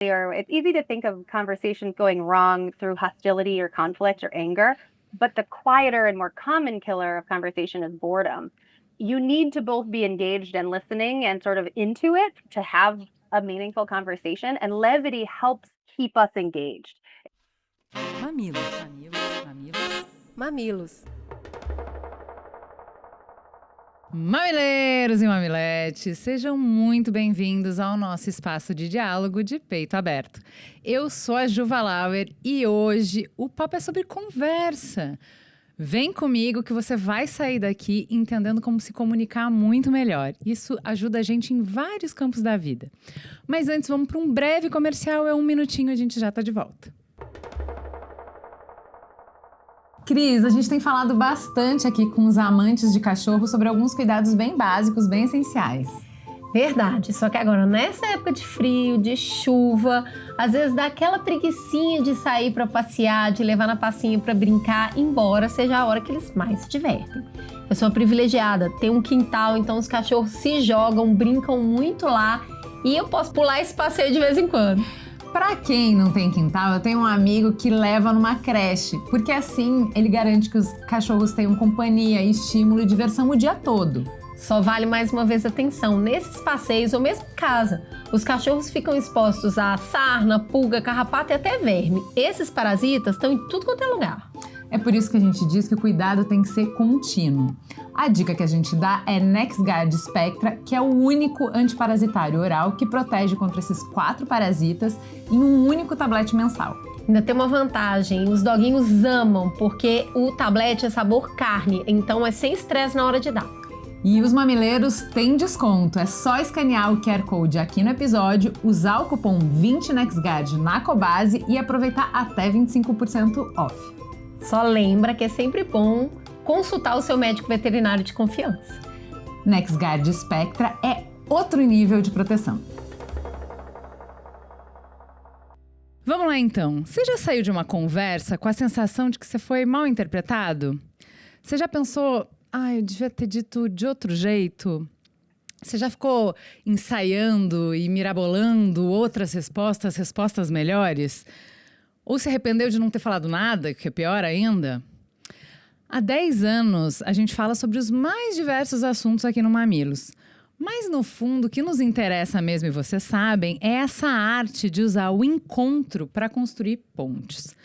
Or it's easy to think of conversations going wrong through hostility or conflict or anger, but the quieter and more common killer of conversation is boredom. You need to both be engaged and listening and sort of into it to have a meaningful conversation, and levity helps keep us engaged. Mamilos, mamilos, mamilos. Mamilos. Mamileiros e mamiletes, sejam muito bem-vindos ao nosso espaço de diálogo de peito aberto. Eu sou a Juva Lauer e hoje o papo é sobre conversa. Vem comigo que você vai sair daqui entendendo como se comunicar muito melhor. Isso ajuda a gente em vários campos da vida. Mas antes, vamos para um breve comercial, é 1 minutinho, a gente já está de volta. Cris, a gente tem falado bastante aqui com os amantes de cachorro sobre alguns cuidados bem básicos, bem essenciais. Verdade, só que agora nessa época de frio, de chuva, às vezes dá aquela preguicinha de sair para passear, de levar na passinha para brincar, embora seja a hora que eles mais se divertem. Eu sou uma privilegiada, tenho um quintal, então os cachorros se jogam, brincam muito lá e eu posso pular esse passeio de vez em quando. Pra quem não tem quintal, eu tenho um amigo que leva numa creche, porque assim ele garante que os cachorros tenham companhia, estímulo e diversão o dia todo. Só vale mais uma vez atenção, nesses passeios ou mesmo em casa, os cachorros ficam expostos a sarna, pulga, carrapato e até verme. Esses parasitas estão em tudo quanto é lugar. É por isso que a gente diz que o cuidado tem que ser contínuo. A dica que a gente dá é NexGard Spectra, que é o único antiparasitário oral que protege contra esses 4 parasitas em um único tablete mensal. Ainda tem uma vantagem, os doguinhos amam, porque o tablete é sabor carne, então é sem estresse na hora de dar. E os mamileiros têm desconto, é só escanear o QR Code aqui no episódio, usar o cupom 20NexGard na Cobase e aproveitar até 25% off. Só lembra que é sempre bom consultar o seu médico veterinário de confiança. NexGard Spectra é outro nível de proteção. Vamos lá então. Você já saiu de uma conversa com a sensação de que você foi mal interpretado? Você já pensou, eu devia ter dito de outro jeito? Você já ficou ensaiando e mirabolando outras respostas melhores? Ou se arrependeu de não ter falado nada, que é pior ainda? Há 10 anos, a gente fala sobre os mais diversos assuntos aqui no Mamilos. Mas, no fundo, o que nos interessa mesmo, e vocês sabem, é essa arte de usar o encontro para construir pontes.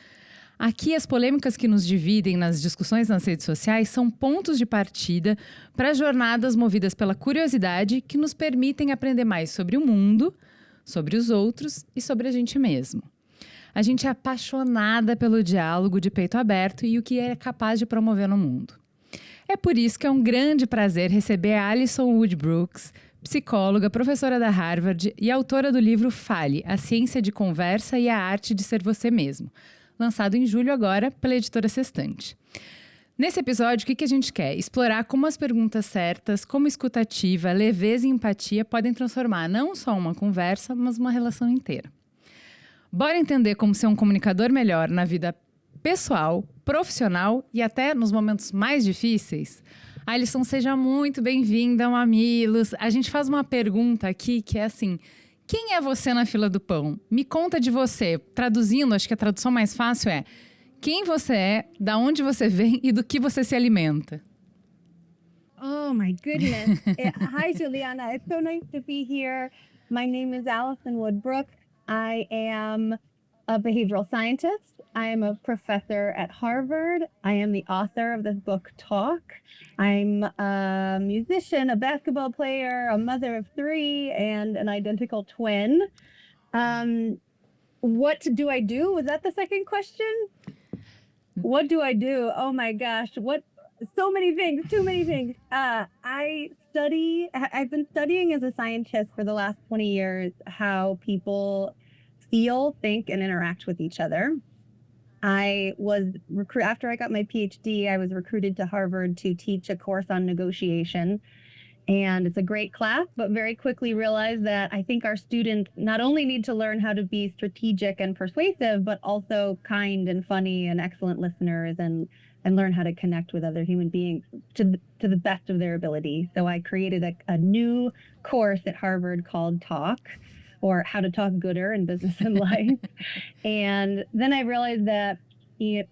Aqui, as polêmicas que nos dividem nas discussões nas redes sociais são pontos de partida para jornadas movidas pela curiosidade que nos permitem aprender mais sobre o mundo, sobre os outros e sobre a gente mesmo. A gente é apaixonada pelo diálogo de peito aberto e o que é capaz de promover no mundo. É por isso que é um grande prazer receber a Alison Wood-Brooks, psicóloga, professora da Harvard e autora do livro Fale, a ciência de conversa e a arte de ser você mesmo, lançado em julho agora pela editora Sextante. Nesse episódio, o que a gente quer? Explorar como as perguntas certas, como escuta ativa, leveza e empatia podem transformar não só uma conversa, mas uma relação inteira. Bora entender como ser um comunicador melhor na vida pessoal, profissional e até nos momentos mais difíceis? Alison, seja muito bem-vinda ao Mamilos. A gente faz uma pergunta aqui que é assim: quem é você na fila do pão? Me conta de você. Traduzindo, acho que a tradução mais fácil é: quem você é, da onde você vem e do que você se alimenta? Oh my goodness. Hi, Juliana. It's so nice to be here. My name is Alison Woodbrook. I am a behavioral scientist. I am a professor at Harvard. I am the author of this book, Talk. I'm a musician, a basketball player, a mother of 3, and an identical twin. What do I do? Was that the second question? What do I do? Oh my gosh. So many things, too many things. I've been studying as a scientist for the last 20 years how people feel, think, and interact with each other. After I got my PhD, I was recruited to Harvard to teach a course on negotiation. And it's a great class, but very quickly realized that I think our students not only need to learn how to be strategic and persuasive, but also kind and funny and excellent listeners and learn how to connect with other human beings to the best of their ability. So I created a new course at Harvard called Talk, or how to talk gooder in business and life. And then I realized that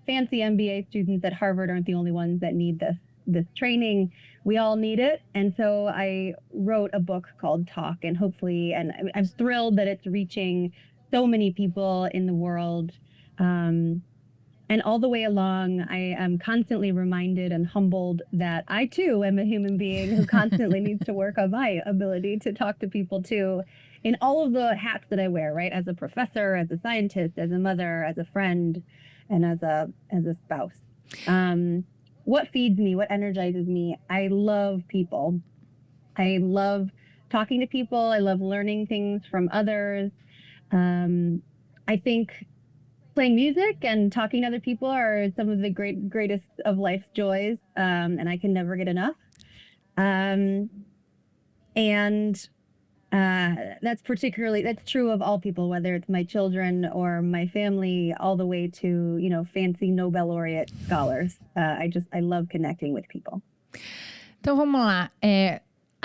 fancy MBA students at Harvard aren't the only ones that need this training. We all need it. And so I wrote a book called Talk, and hopefully, and I'm thrilled that it's reaching so many people in the world. And all the way along, I am constantly reminded and humbled that I too am a human being who constantly needs to work on my ability to talk to people too, in all of the hats that I wear, right? As a professor, as a scientist, as a mother, as a friend, and as a spouse. What feeds me, what energizes me? I love people. I love talking to people. I love learning things from others. I think playing music and talking to other people are some of the greatest of life's joys, and I can never get enough. That's true of all people, whether it's my children or my family, all the way to, fancy Nobel laureate scholars. I love connecting with people. Então vamos lá.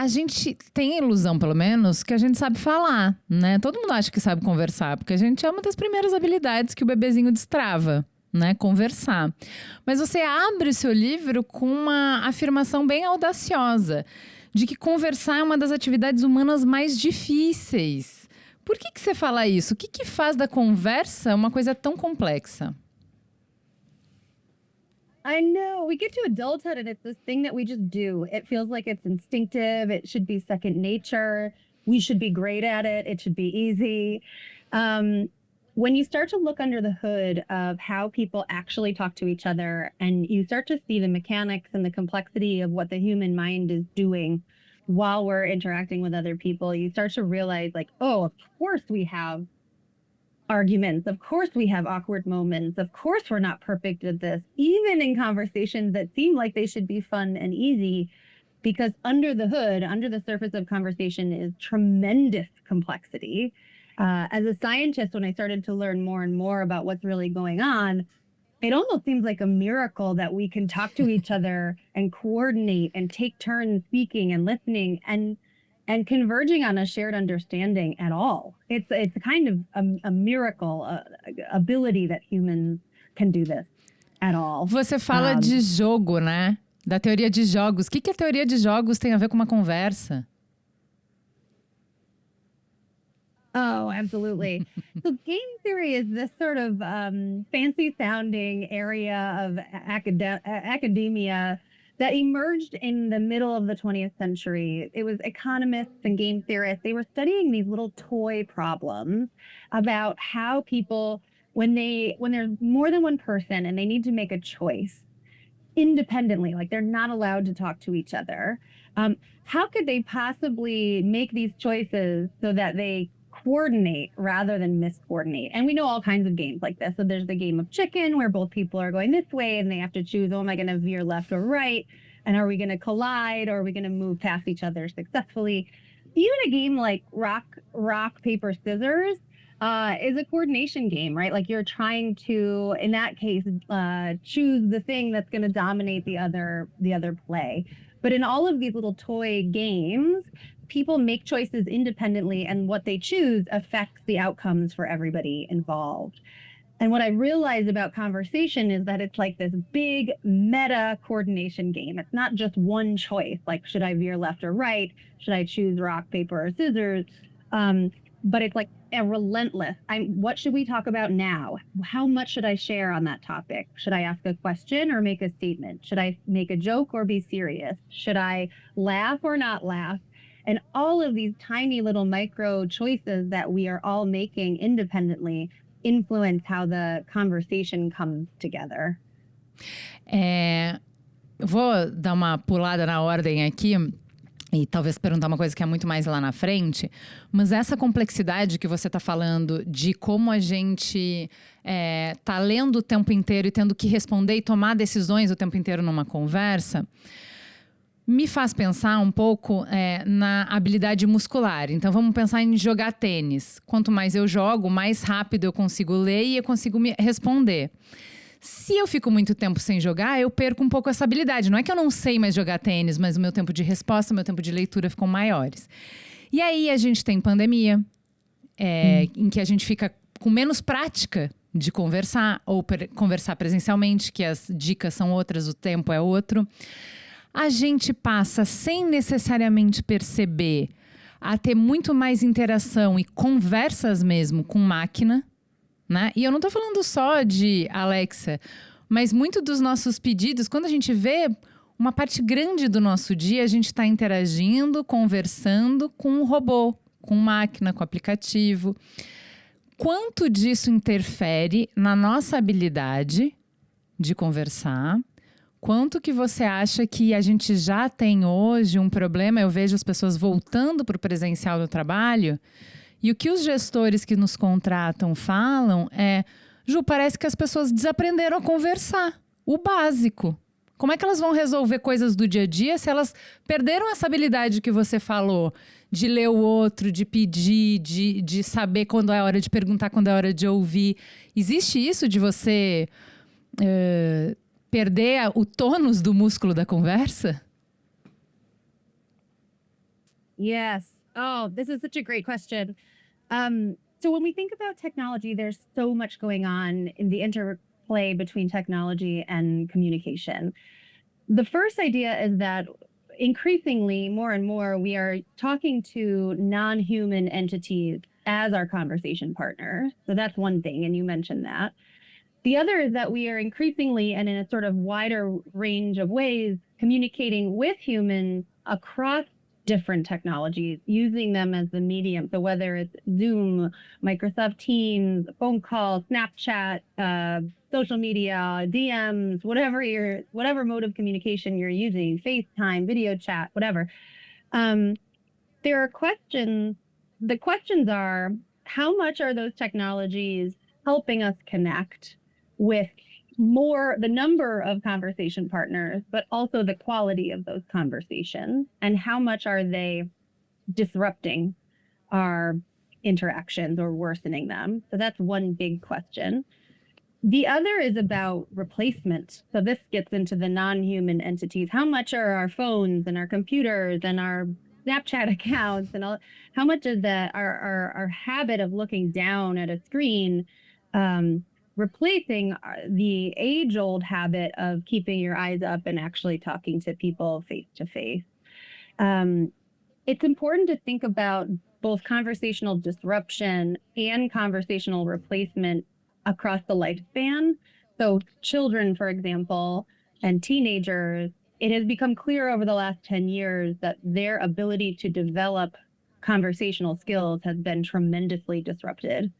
A gente tem a ilusão, pelo menos, que a gente sabe falar, né? Todo mundo acha que sabe conversar, porque a gente é uma das primeiras habilidades que o bebezinho destrava, né? Conversar. Mas você abre o seu livro com uma afirmação bem audaciosa, de que conversar é uma das atividades humanas mais difíceis. Por que você fala isso? O que faz da conversa uma coisa tão complexa? I know. We get to adulthood and it's this thing that we just do. It feels like it's instinctive. It should be second nature. We should be great at it. It should be easy. When you start to look under the hood of how people actually talk to each other, and you start to see the mechanics and the complexity of what the human mind is doing while we're interacting with other people, you start to realize, like, oh, of course we have arguments. Of course we have awkward moments. Of course we're not perfect at this, even in conversations that seem like they should be fun and easy, because under the hood, under the surface of conversation is tremendous complexity. As a scientist, when I started to learn more and more about what's really going on, it almost seems like a miracle that we can talk to each other and coordinate and take turns speaking and listening and converging on a shared understanding at all. It's kind of a miracle, ability that humans can do this at all. Você fala de jogo, né? Da teoria de jogos. O que a teoria de jogos tem a ver com uma conversa? Oh, absolutely. So game theory is this sort of fancy sounding area of academia that emerged in the middle of the 20th century. It was economists and game theorists. They were studying these little toy problems about how people, when there's more than one person and they need to make a choice independently, like they're not allowed to talk to each other, how could they possibly make these choices so that they coordinate rather than miscoordinate? And we know all kinds of games like this. So there's the game of chicken where both people are going this way and they have to choose, oh, am I going to veer left or right? And are we going to collide, or are we going to move past each other successfully? Even a game like rock, paper, scissors is a coordination game, right? Like you're trying to, in that case, choose the thing that's going to dominate the other play. But in all of these little toy games, people make choices independently, and what they choose affects the outcomes for everybody involved. And what I realized about conversation is that it's like this big meta coordination game. It's not just one choice, like should I veer left or right? Should I choose rock, paper, or scissors? But it's like a relentless, what should we talk about now? How much should I share on that topic? Should I ask a question or make a statement? Should I make a joke or be serious? Should I laugh or not laugh? And all of these tiny little micro choices that we are all making independently influence how the conversation comes together. Vou dar uma pulada na ordem aqui e talvez perguntar uma coisa que é muito mais lá na frente, mas essa complexidade que você está falando de como a gente tá lendo o tempo inteiro e tendo que responder e tomar decisões o tempo inteiro numa conversa, me faz pensar um pouco na habilidade muscular. Então, vamos pensar em jogar tênis. Quanto mais eu jogo, mais rápido eu consigo ler e eu consigo me responder. Se eu fico muito tempo sem jogar, eu perco um pouco essa habilidade. Não é que eu não sei mais jogar tênis, mas o meu tempo de resposta, o meu tempo de leitura ficam maiores. E aí, a gente tem pandemia. em que a gente fica com menos prática de conversar ou conversar presencialmente, que as dicas são outras, o tempo é outro. A gente passa, sem necessariamente perceber, a ter muito mais interação e conversas mesmo com máquina, né? E eu não tô falando só de Alexa, mas muito dos nossos pedidos, quando a gente vê uma parte grande do nosso dia, a gente está interagindo, conversando com um robô, com máquina, com aplicativo. Quanto disso interfere na nossa habilidade de conversar? Quanto que você acha que a gente já tem hoje um problema? Eu vejo as pessoas voltando para o presencial do trabalho e o que os gestores que nos contratam falam é: Ju, parece que as pessoas desaprenderam a conversar, o básico. Como é que elas vão resolver coisas do dia a dia se elas perderam essa habilidade que você falou, de ler o outro, de pedir, de saber quando é hora de perguntar, quando é hora de ouvir? Existe isso de você perder o tônus do músculo da conversa? Yes. Oh, this is such a great question. So when we think about technology, there's so much going on in the interplay between technology and communication. The first idea is that increasingly, more and more, we are talking to non-human entities as our conversation partner. So that's one thing, and you mentioned that. The other is that we are increasingly, and in a sort of wider range of ways, communicating with humans across different technologies, using them as the medium. So whether it's Zoom, Microsoft Teams, phone calls, Snapchat, social media, DMs, whatever mode of communication you're using, FaceTime, video chat, whatever. There are questions. The questions are, how much are those technologies helping us connect with the number of conversation partners, but also the quality of those conversations, and how much are they disrupting our interactions or worsening them? So that's one big question. The other is about replacement. So this gets into the non-human entities. How much are our phones and our computers and our Snapchat accounts and all, how much is that our habit of looking down at a screen replacing the age-old habit of keeping your eyes up and actually talking to people face to face? It's important to think about both conversational disruption and conversational replacement across the lifespan. So children, for example, and teenagers, it has become clear over the last 10 years that their ability to develop conversational skills has been tremendously disrupted.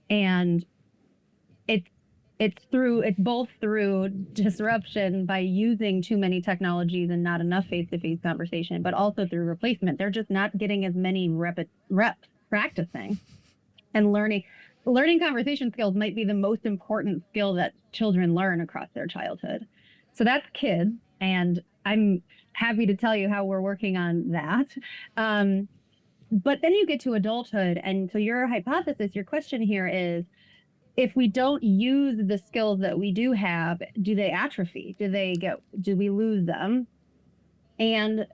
And it's both through disruption by using too many technologies and not enough face-to-face conversation, but also through replacement. They're just not getting as many reps practicing and learning. Learning conversation skills might be the most important skill that children learn across their childhood. So that's kids, and I'm happy to tell you how we're working on that. But then you get to adulthood, and so your hypothesis, your question here is, if we don't use the skills that we do have, do they atrophy? Do we lose them? And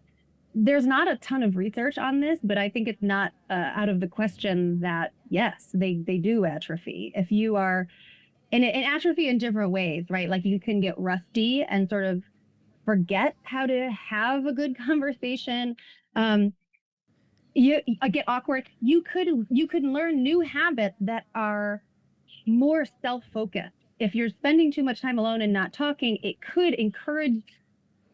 there's not a ton of research on this, but I think it's not out of the question that yes, they do atrophy. If you are, and atrophy in different ways, right? Like you can get rusty and sort of forget how to have a good conversation. You get awkward. You could learn new habits that are more self-focused. If you're spending too much time alone and not talking, it could encourage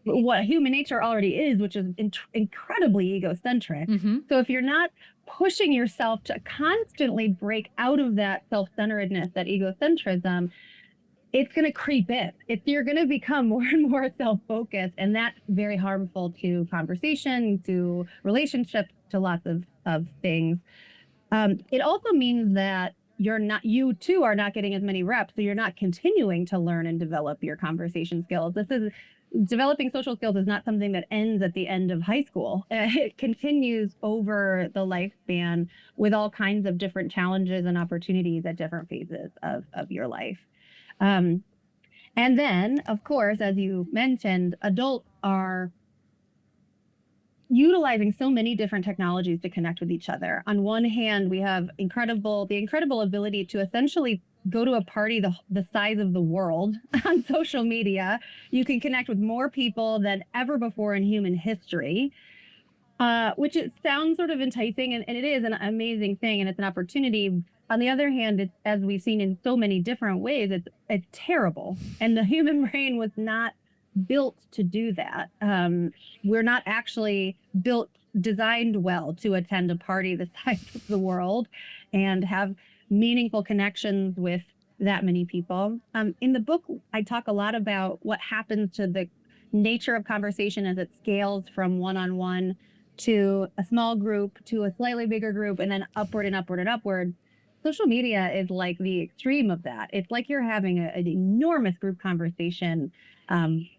what human nature already is, which is incredibly egocentric. Mm-hmm. So if you're not pushing yourself to constantly break out of that self-centeredness, that egocentrism, it's going to creep in. You're going to become more and more self-focused, and that's very harmful to conversation, to relationships, to lots of things. It also means that you too are not getting as many reps, so you're not continuing to learn and develop your conversation skills. Developing social skills is not something that ends at the end of high school. It continues over the lifespan with all kinds of different challenges and opportunities at different phases of your life. And then, of course, as you mentioned, adults are utilizing so many different technologies to connect with each other. On one hand, we have the incredible ability to essentially go to a party the size of the world on social media. You can connect with more people than ever before in human history, which it sounds sort of enticing, and it is an amazing thing, and it's an opportunity. On the other hand, it's, as we've seen in so many different ways, it's terrible, and the human brain was not built to do that. We're not actually designed well to attend a party the size of the world and have meaningful connections with that many people. In the book, I talk a lot about what happens to the nature of conversation as it scales from one-on-one to a small group to a slightly bigger group, and then upward and upward and upward. Social media is like the extreme of that. It's like you're having an enormous group conversation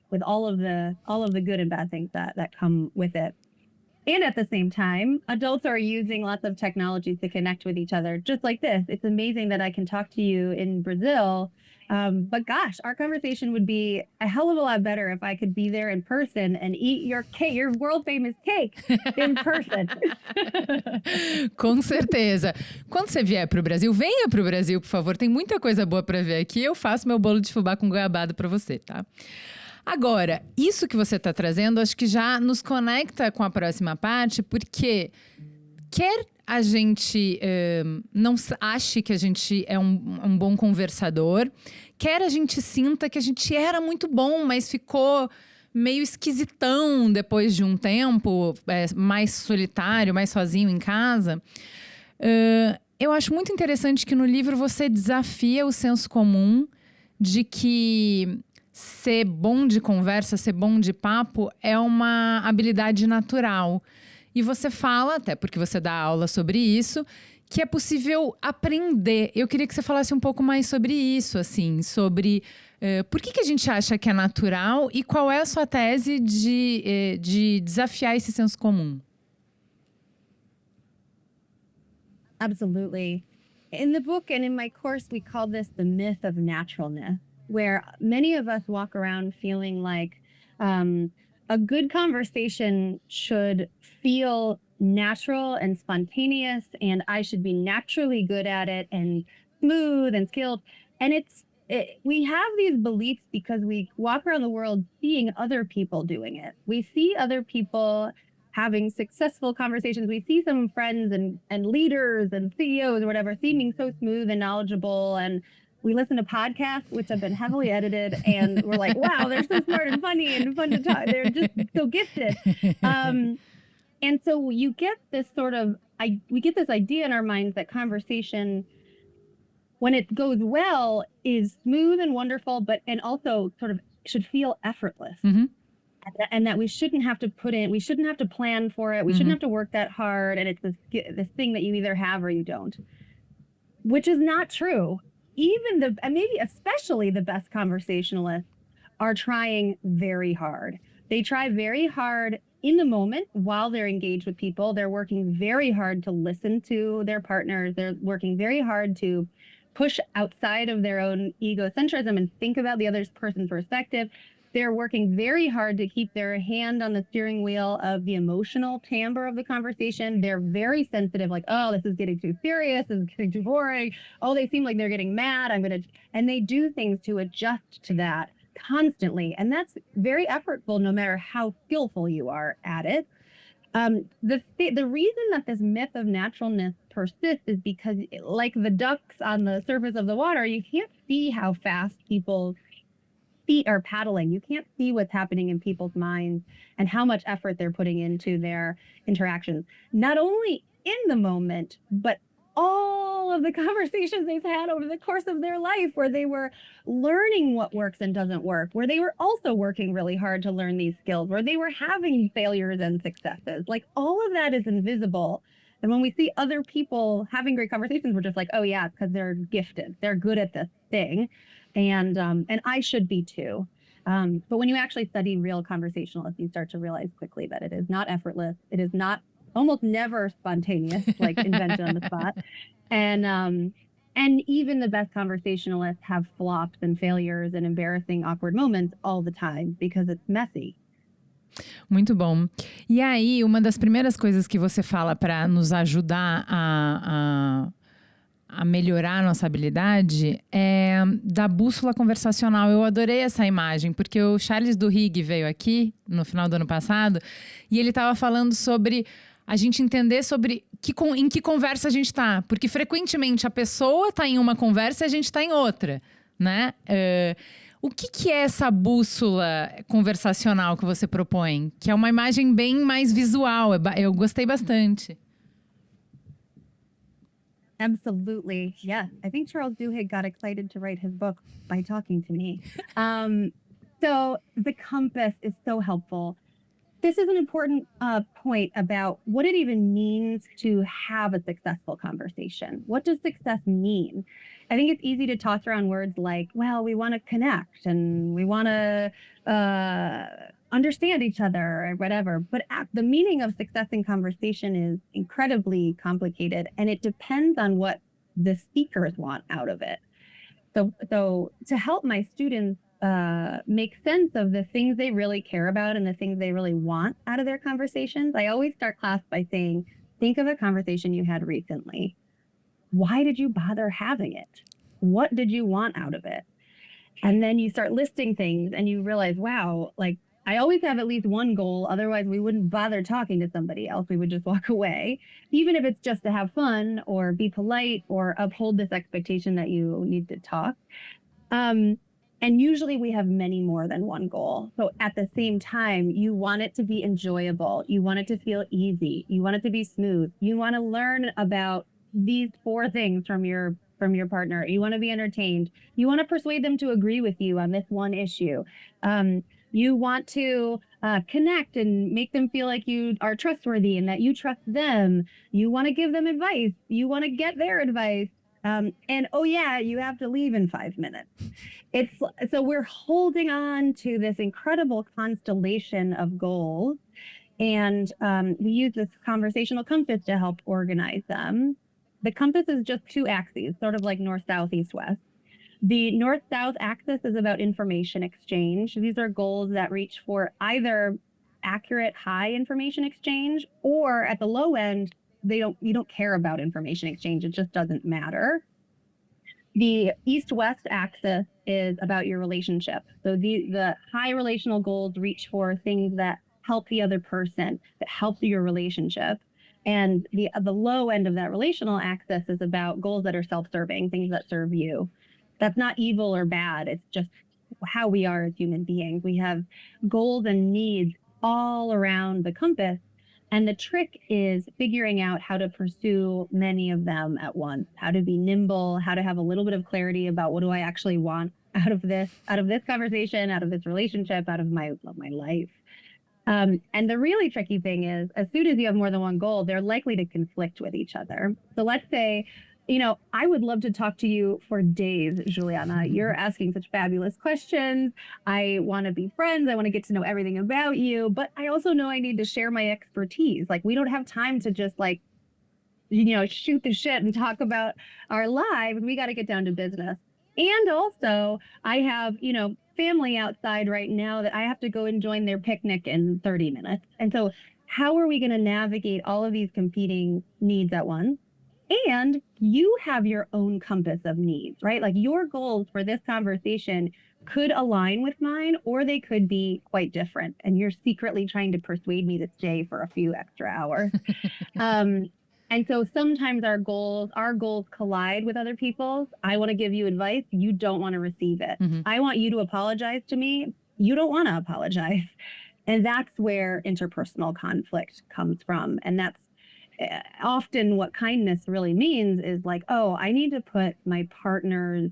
with all of the good and bad things that come with it. And at the same time, adults are using lots of technologies to connect with each other, just like this. It's amazing that I can talk to you in Brazil. But gosh, our conversation would be a hell of a lot better if I could be there in person and eat your cake, your world famous cake in person. Com certeza. Quando você vier para o Brasil, venha para o Brasil, por favor. Tem muita coisa boa para ver aqui. Eu faço meu bolo de fubá com goiabada para você, tá? Agora, isso que você está trazendo, acho que já nos conecta com a próxima parte, porque quer a gente não ache que a gente é um bom conversador, quer a gente sinta que a gente era muito bom, mas ficou meio esquisitão depois de um tempo, mais solitário, mais sozinho em casa. Eu acho muito interessante que no livro você desafia o senso comum de que ser bom de conversa, ser bom de papo é uma habilidade natural. E você fala, até porque você dá aula sobre isso, que é possível aprender. Eu queria que você falasse um pouco mais sobre isso, assim, sobre por que a gente acha que é natural e qual é a sua tese de desafiar esse senso comum. Absolutely. In the book and in my course, we call this the myth of naturalness, where many of us walk around feeling like a good conversation should feel natural and spontaneous, and I should be naturally good at it and smooth and skilled. And we have these beliefs because we walk around the world seeing other people doing it. We see other people having successful conversations. We see some friends and leaders and CEOs or whatever seeming so smooth and knowledgeable, and we listen to podcasts, which have been heavily edited, and we're like, wow, they're so smart and funny and fun to talk. They're just so gifted. And so you get this we get this idea in our minds that conversation, when it goes well, is smooth and wonderful, and also sort of should feel effortless. Mm-hmm. And that we shouldn't have to we shouldn't have to plan for it. We shouldn't have to work that hard. And it's this thing that you either have or you don't, which is not true. Even and maybe especially the best conversationalists are trying very hard. They try very hard in the moment while they're engaged with people. They're working very hard to listen to their partners. They're working very hard to push outside of their own egocentrism and think about the other person's perspective. They're working very hard to keep their hand on the steering wheel of the emotional timbre of the conversation. They're very sensitive, like, oh, this is getting too serious, this is getting too boring. Oh, they seem like they're getting mad. And they do things to adjust to that constantly. And that's very effortful, no matter how skillful you are at it. The reason that this myth of naturalness persists is because, like the ducks on the surface of the water, you can't see how fast people's feet are paddling. You can't see what's happening in people's minds and how much effort they're putting into their interactions, not only in the moment, but all of the conversations they've had over the course of their life, where they were learning what works and doesn't work, where they were also working really hard to learn these skills, where they were having failures and successes. Like, all of that is invisible. And when we see other people having great conversations, we're just like, oh yeah, because they're gifted. They're good at this thing. And I should be too. But when you actually study real conversationalists, you start to realize quickly that it is not effortless. It is not, almost never spontaneous, like invented on the spot. And even the best conversationalists have flops and failures and embarrassing, awkward moments all the time because it's messy. Muito bom. E aí, uma das primeiras coisas que você fala para nos ajudar a melhorar a nossa habilidade é da bússola conversacional. Eu adorei essa imagem, porque o Charles Duhigg veio aqui no final do ano passado e ele estava falando sobre a gente entender sobre em que conversa a gente está. Porque frequentemente a pessoa está em uma conversa e a gente está em outra, né? O que é essa bússola conversacional que você propõe? Que é uma imagem bem mais visual. Eu gostei bastante. Absolutely. Yeah. I think Charles Duhigg got excited to write his book by talking to me. So the compass is so helpful. This is an important point about what it even means to have a successful conversation. What does success mean? I think it's easy to toss around words like, well, we want to connect and we want to understand each other or whatever. But the meaning of success in conversation is incredibly complicated, and it depends on what the speakers want out of it. So to help my students make sense of the things they really care about and the things they really want out of their conversations, I always start class by saying, think of a conversation you had recently. Why did you bother having it? What did you want out of it? And then you start listing things and you realize, wow, like I always have at least one goal. Otherwise, we wouldn't bother talking to somebody else. We would just walk away, even if it's just to have fun or be polite or uphold this expectation that you need to talk. And usually we have many more than one goal. So at the same time, you want it to be enjoyable. You want it to feel easy. You want it to be smooth. You want to learn about these 4 things from your partner. You want to be entertained. You want to persuade them to agree with you on this one issue. You want to connect and make them feel like you are trustworthy and that you trust them. You want to give them advice. You want to get their advice. And oh yeah, you have to leave in 5 minutes. So we're holding on to this incredible constellation of goals, and we use this conversational compass to help organize them. The compass is just 2 axes, sort of like north, south, east, west. The north-south axis is about information exchange. These are goals that reach for either accurate, high information exchange, or at the low end, you don't care about information exchange. It just doesn't matter. The east-west axis is about your relationship. So the high relational goals reach for things that help the other person, that help your relationship. And the low end of that relational axis is about goals that are self-serving, things that serve you. That's not evil or bad. It's just how we are as human beings. We have goals and needs all around the compass. And the trick is figuring out how to pursue many of them at once, how to be nimble, how to have a little bit of clarity about what do I actually want out of this conversation, out of this relationship, out of my life. And the really tricky thing is, as soon as you have more than one goal, they're likely to conflict with each other. So let's say, I would love to talk to you for days, Juliana. You're asking such fabulous questions. I want to be friends. I want to get to know everything about you. But I also know I need to share my expertise. Like, we don't have time to just shoot the shit and talk about our lives. We got to get down to business. And also, I have, family outside right now that I have to go and join their picnic in 30 minutes. And so how are we going to navigate all of these competing needs at once? And you have your own compass of needs, right? Like, your goals for this conversation could align with mine, or they could be quite different. And you're secretly trying to persuade me to stay for a few extra hours. And so sometimes our goals collide with other people's. I want to give you advice. You don't want to receive it. Mm-hmm. I want you to apologize to me. You don't want to apologize. And that's where interpersonal conflict comes from. And that's often what kindness really means, is like, oh, I need to put my partner's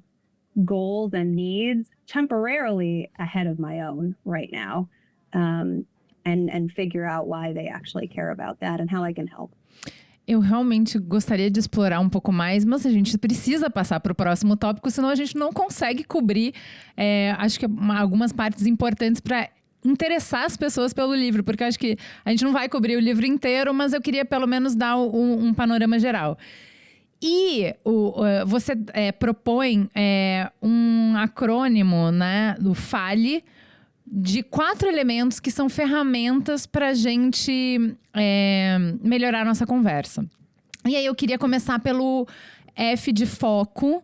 goals and needs temporarily ahead of my own right now, and figure out why they actually care about that and how I can help. Eu realmente gostaria de explorar um pouco mais, mas a gente precisa passar para o próximo tópico, senão a gente não consegue cobrir, acho que algumas partes importantes para interessar as pessoas pelo livro, porque eu acho que a gente não vai cobrir o livro inteiro, mas eu queria pelo menos dar um panorama geral. E você propõe um acrônimo, né, do FALE, de 4 elementos que são ferramentas para a gente melhorar a nossa conversa. E aí eu queria começar pelo F de foco,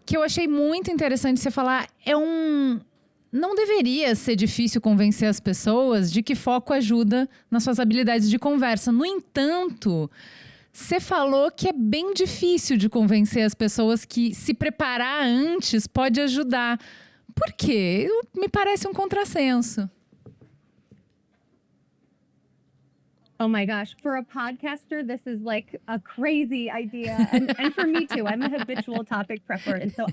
que eu achei muito interessante você falar. Não deveria ser difícil convencer as pessoas de que foco ajuda nas suas habilidades de conversa. No entanto, você falou que é bem difícil de convencer as pessoas que se preparar antes pode ajudar. Por quê? Me parece um contrassenso. Oh my gosh, for a podcaster, this is like a crazy idea. And for me too, I'm a habitual topic prepper. And so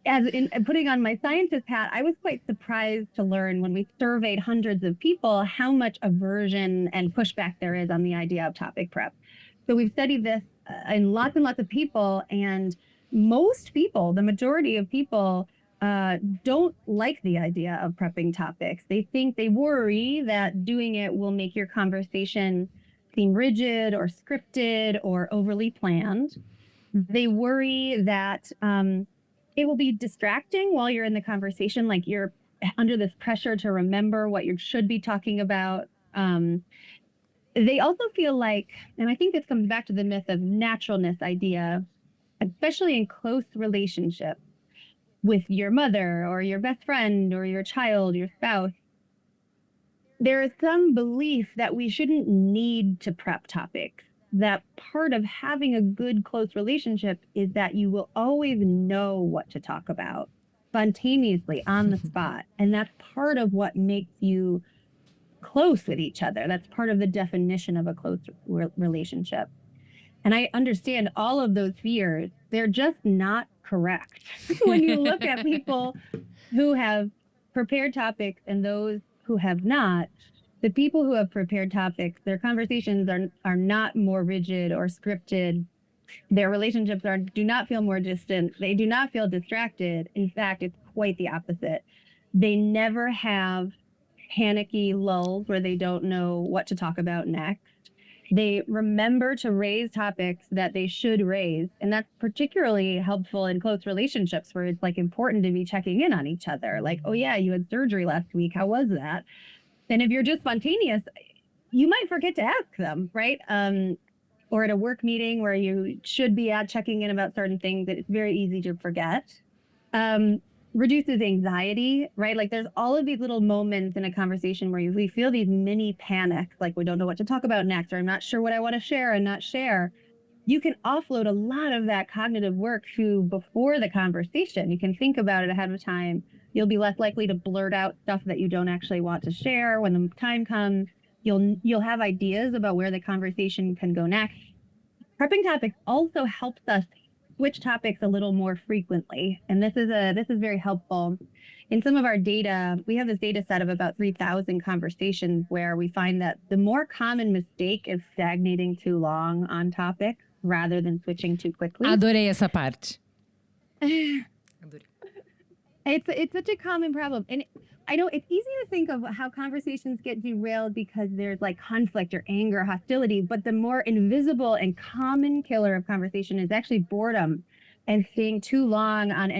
as in putting on my scientist hat, I was quite surprised to learn when we surveyed hundreds of people how much aversion and pushback there is on the idea of topic prep. So we've studied this in lots and lots of people, and most people, the majority of people, don't like the idea of prepping topics. They worry that doing it will make your conversation seem rigid or scripted or overly planned. They worry that it will be distracting while you're in the conversation, like you're under this pressure to remember what you should be talking about. They also feel like, and I think this comes back to the myth of naturalness idea, especially in close relationships with your mother or your best friend or your child, your spouse, there is some belief that we shouldn't need to prep topics. That part of having a good close relationship is that you will always know what to talk about spontaneously on the spot. And that's part of what makes you close with each other. That's part of the definition of a close relationship. And I understand all of those fears. They're just not correct. When you look at people who have prepared topics and those who have not, the people who have prepared topics, their conversations are not more rigid or scripted. Their relationships do not feel more distant. They do not feel distracted. In fact, it's quite the opposite. They never have panicky lulls where they don't know what to talk about next. They remember to raise topics that they should raise. And that's particularly helpful in close relationships where it's like important to be checking in on each other. Like, oh yeah, you had surgery last week. How was that? And if you're just spontaneous, you might forget to ask them, right? Or at a work meeting where you should be checking in about certain things that it's very easy to forget. Reduces anxiety, right? Like there's all of these little moments in a conversation where we feel these mini panics, like we don't know what to talk about next, or I'm not sure what I want to share and not share. You can offload a lot of that cognitive work to before the conversation. You can think about it ahead of time. You'll be less likely to blurt out stuff that you don't actually want to share. When the time comes, you'll have ideas about where the conversation can go next. Prepping topics also helps us switch topics a little more frequently. And this is very helpful. In some of our data, we have this data set of about 3,000 conversations where we find that the more common mistake is stagnating too long on topics rather than switching too quickly. Adorei essa parte. Adorei. It's such a common problem. And I know it's easy to think of how conversations get derailed because there's like conflict or anger, hostility, but the more invisible and common killer of conversation is actually boredom and staying too long on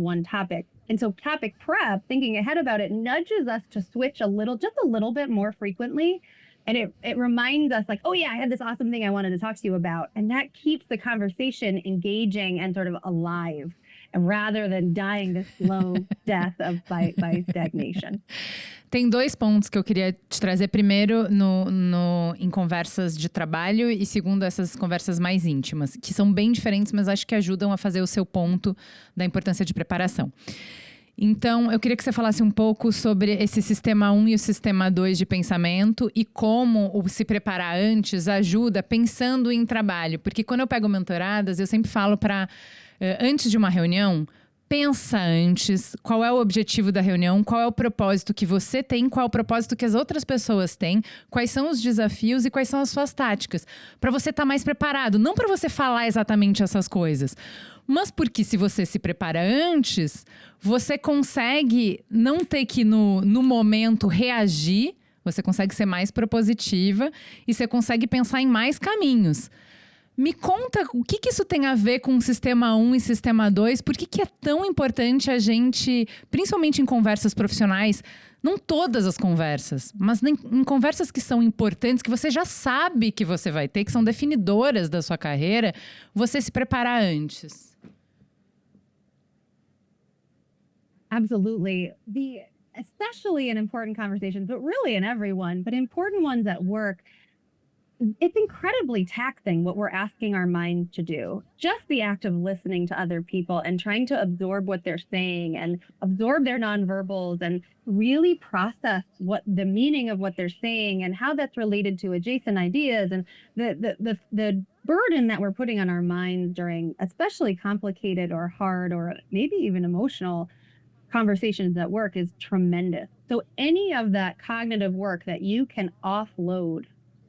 one topic. And so topic prep, thinking ahead about it, nudges us to switch just a little bit more frequently. And it reminds us like, oh yeah, I had this awesome thing I wanted to talk to you about. And that keeps the conversation engaging and sort of alive. Rather than dying the slow death by stagnation. Tem 2 pontos que eu queria te trazer. Primeiro, em conversas de trabalho e segundo, essas conversas mais íntimas, que são bem diferentes, mas acho que ajudam a fazer o seu ponto da importância de preparação. Então, eu queria que você falasse um pouco sobre esse sistema 1 e o sistema 2 de pensamento e como o se preparar antes ajuda pensando em trabalho. Porque quando eu pego mentoradas, eu sempre falo para... antes de uma reunião, pensa antes qual é o objetivo da reunião, qual é o propósito que você tem, qual é o propósito que as outras pessoas têm, quais são os desafios e quais são as suas táticas. Para você estar mais preparado, não para você falar exatamente essas coisas. Mas porque se você se prepara antes, você consegue não ter que no momento reagir, você consegue ser mais propositiva e você consegue pensar em mais caminhos. Me conta o que isso tem a ver com Sistema 1 e Sistema 2, por que é tão importante a gente, principalmente em conversas profissionais, não todas as conversas, mas em conversas que são importantes, que você já sabe que você vai ter, que são definidoras da sua carreira, você se preparar antes. Absolutely. Especially in important conversations, but really in everyone, but important ones at work, it's incredibly taxing what we're asking our mind to do. Just the act of listening to other people and trying to absorb what they're saying and absorb their nonverbals and really process what the meaning of what they're saying and how that's related to adjacent ideas and the burden that we're putting on our minds during especially complicated or hard or maybe even emotional conversations at work is tremendous. So any of that cognitive work that you can offload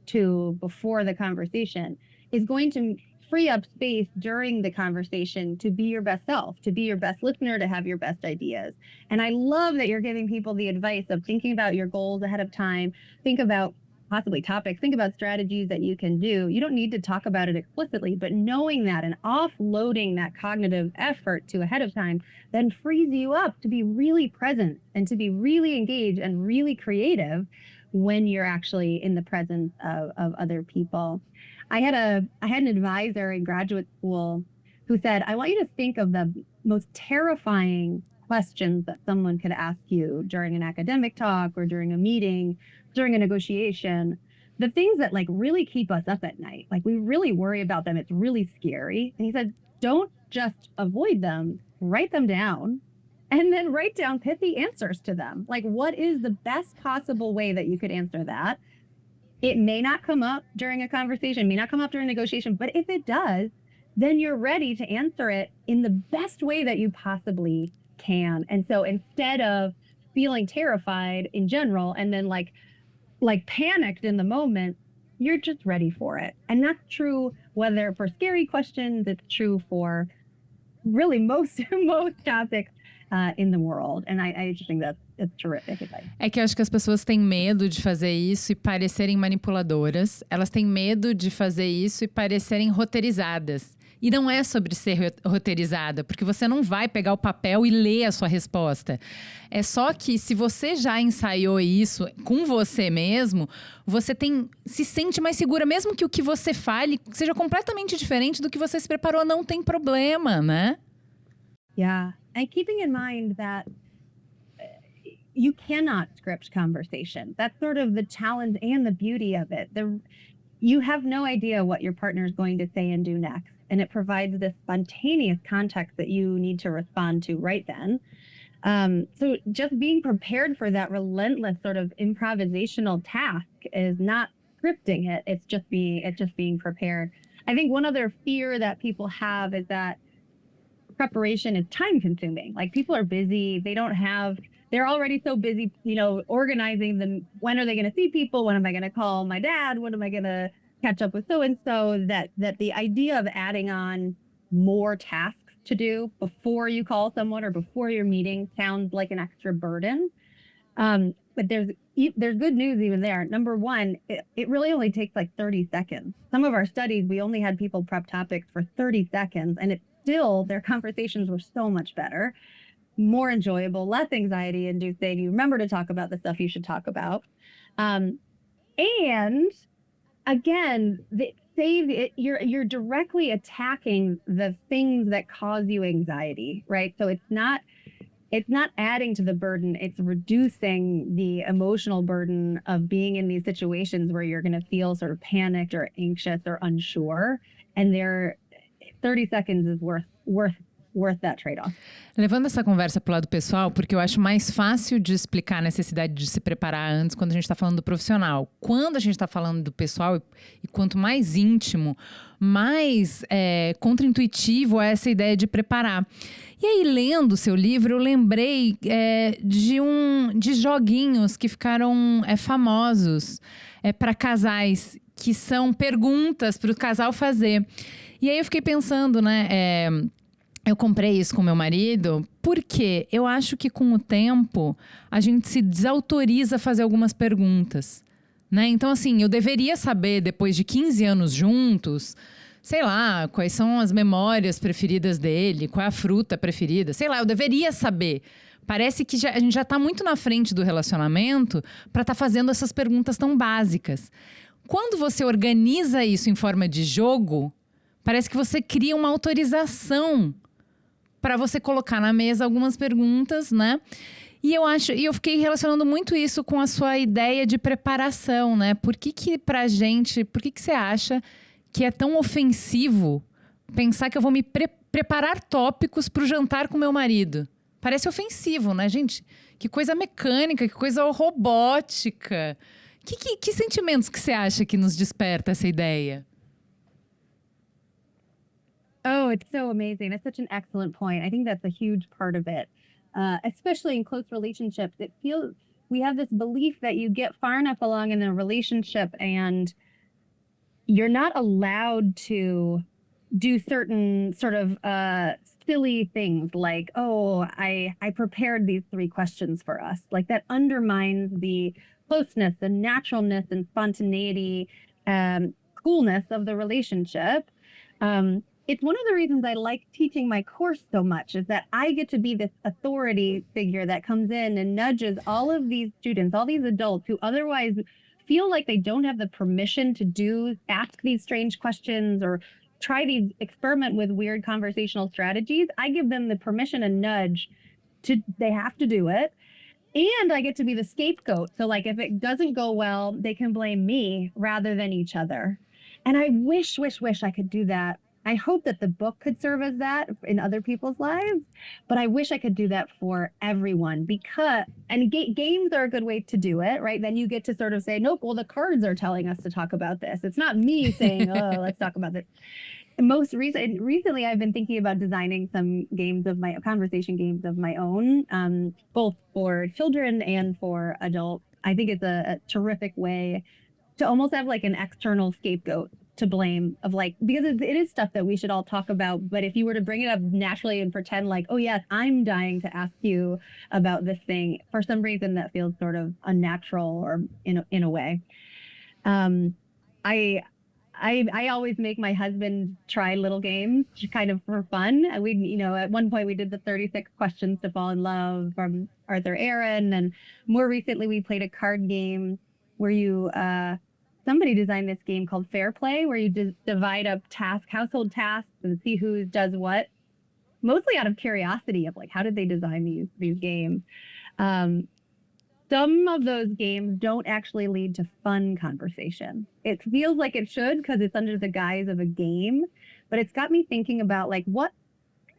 to before the conversation is going to free up space during the conversation to be your best self, to be your best listener, to have your best ideas. And I love that you're giving people the advice of thinking about your goals ahead of time, think about possibly topics, think about strategies that you can do. You don't need to talk about it explicitly, but knowing that and offloading that cognitive effort to ahead of time then frees you up to be really present and to be really engaged and really creative when you're actually in the presence of other people. I had an advisor in graduate school who said, I want you to think of the most terrifying questions that someone could ask you during an academic talk or during a meeting, during a negotiation, the things that like really keep us up at night. Like we really worry about them. It's really scary. And he said, don't just avoid them, write them down. And then write down pithy answers to them. Like, what is the best possible way that you could answer that? It may not come up during a conversation, may not come up during a negotiation, but if it does, then you're ready to answer it in the best way that you possibly can. And so instead of feeling terrified in general and then like panicked in the moment, you're just ready for it. And that's true whether for scary questions, it's true for really most topics in the world. And I just think that's terrific advice. É que eu acho que as pessoas têm medo de fazer isso e parecerem manipuladoras. Elas têm medo de fazer isso e parecerem roteirizadas. E não é sobre ser roteirizada, porque você não vai pegar o papel e ler a sua resposta. É só que se você já ensaiou isso com você mesmo, você se sente mais segura. Mesmo que o que você fale seja completamente diferente do que você se preparou, não tem problema, né? Yeah. And keeping in mind that you cannot script conversation. That's sort of the challenge and the beauty of it. You have no idea what your partner is going to say and do next. And it provides this spontaneous context that you need to respond to right then. So just being prepared for that relentless sort of improvisational task is not scripting it. It's just being prepared. I think one other fear that people have is that preparation is time consuming. Like people are busy. They're already so busy, organizing them. When are they going to see people? When am I going to call my dad? When am I going to catch up with so-and-so? That the idea of adding on more tasks to do before you call someone or before your meeting sounds like an extra burden. But there's good news even there. Number one, it really only takes like 30 seconds. Some of our studies, we only had people prep topics for 30 seconds and their conversations were so much better, more enjoyable, less anxiety inducing. You remember to talk about the stuff you should talk about. And again, you're directly attacking the things that cause you anxiety, right? So it's not adding to the burden, it's reducing the emotional burden of being in these situations where you're going to feel sort of panicked or anxious or unsure. And 30 seconds is worth that trade-off. Levando essa conversa para o lado pessoal, porque eu acho mais fácil de explicar a necessidade de se preparar antes quando a gente está falando do profissional. Quando a gente está falando do pessoal, e quanto mais íntimo, mais contraintuitivo é essa ideia de preparar. E aí, lendo o seu livro, eu lembrei de joguinhos que ficaram famosos para casais, que são perguntas para o casal fazer. E aí eu fiquei pensando, eu comprei isso com meu marido porque eu acho que com o tempo a gente se desautoriza a fazer algumas perguntas, né? Então assim, eu deveria saber depois de 15 anos juntos sei lá, quais são as memórias preferidas dele, qual é a fruta preferida, sei lá, eu deveria saber. Parece que a gente já tá muito na frente do relacionamento para estar fazendo essas perguntas tão básicas. Quando você organiza isso em forma de jogo, parece que você cria uma autorização para você colocar na mesa algumas perguntas, né? E eu fiquei relacionando muito isso com a sua ideia de preparação, né? Por que você acha que é tão ofensivo pensar que eu vou me preparar tópicos para o jantar com meu marido? Parece ofensivo, né, gente? Que coisa mecânica, que coisa robótica. Que sentimentos que você acha que nos desperta essa ideia? Oh, it's so amazing. That's such an excellent point. I think that's a huge part of it. Especially in close relationships, we have this belief that you get far enough along in a relationship and you're not allowed to do certain sort of silly things like, oh, I prepared these 3 questions for us. Like that undermines the closeness, the naturalness and spontaneity, coolness of the relationship. It's one of the reasons I like teaching my course so much is that I get to be this authority figure that comes in and nudges all of these students, all these adults who otherwise feel like they don't have the permission to ask these strange questions or experiment with weird conversational strategies. I give them the permission and nudge they have to do it. And I get to be the scapegoat. So like if it doesn't go well, they can blame me rather than each other. And I wish I could do that. I hope that the book could serve as that in other people's lives, but I wish I could do that for everyone games are a good way to do it, right? Then you get to sort of say, nope, well, the cards are telling us to talk about this. It's not me saying, oh, let's talk about this. Recently, I've been thinking about designing some conversation games of my own, both for children and for adults. I think it's a terrific way to almost have like an external scapegoat to blame because it is stuff that we should all talk about. But if you were to bring it up naturally and pretend like, oh yes, I'm dying to ask you about this thing, for some reason that feels sort of unnatural or in a way. I always make my husband try little games kind of for fun. At one point we did the 36 questions to fall in love from Arthur Aaron. And more recently we played a card game where somebody designed this game called Fair Play, where you divide up household tasks and see who does what, mostly out of curiosity of like, how did they design these games? Some of those games don't actually lead to fun conversation. It feels like it should because it's under the guise of a game, but it's got me thinking about like, what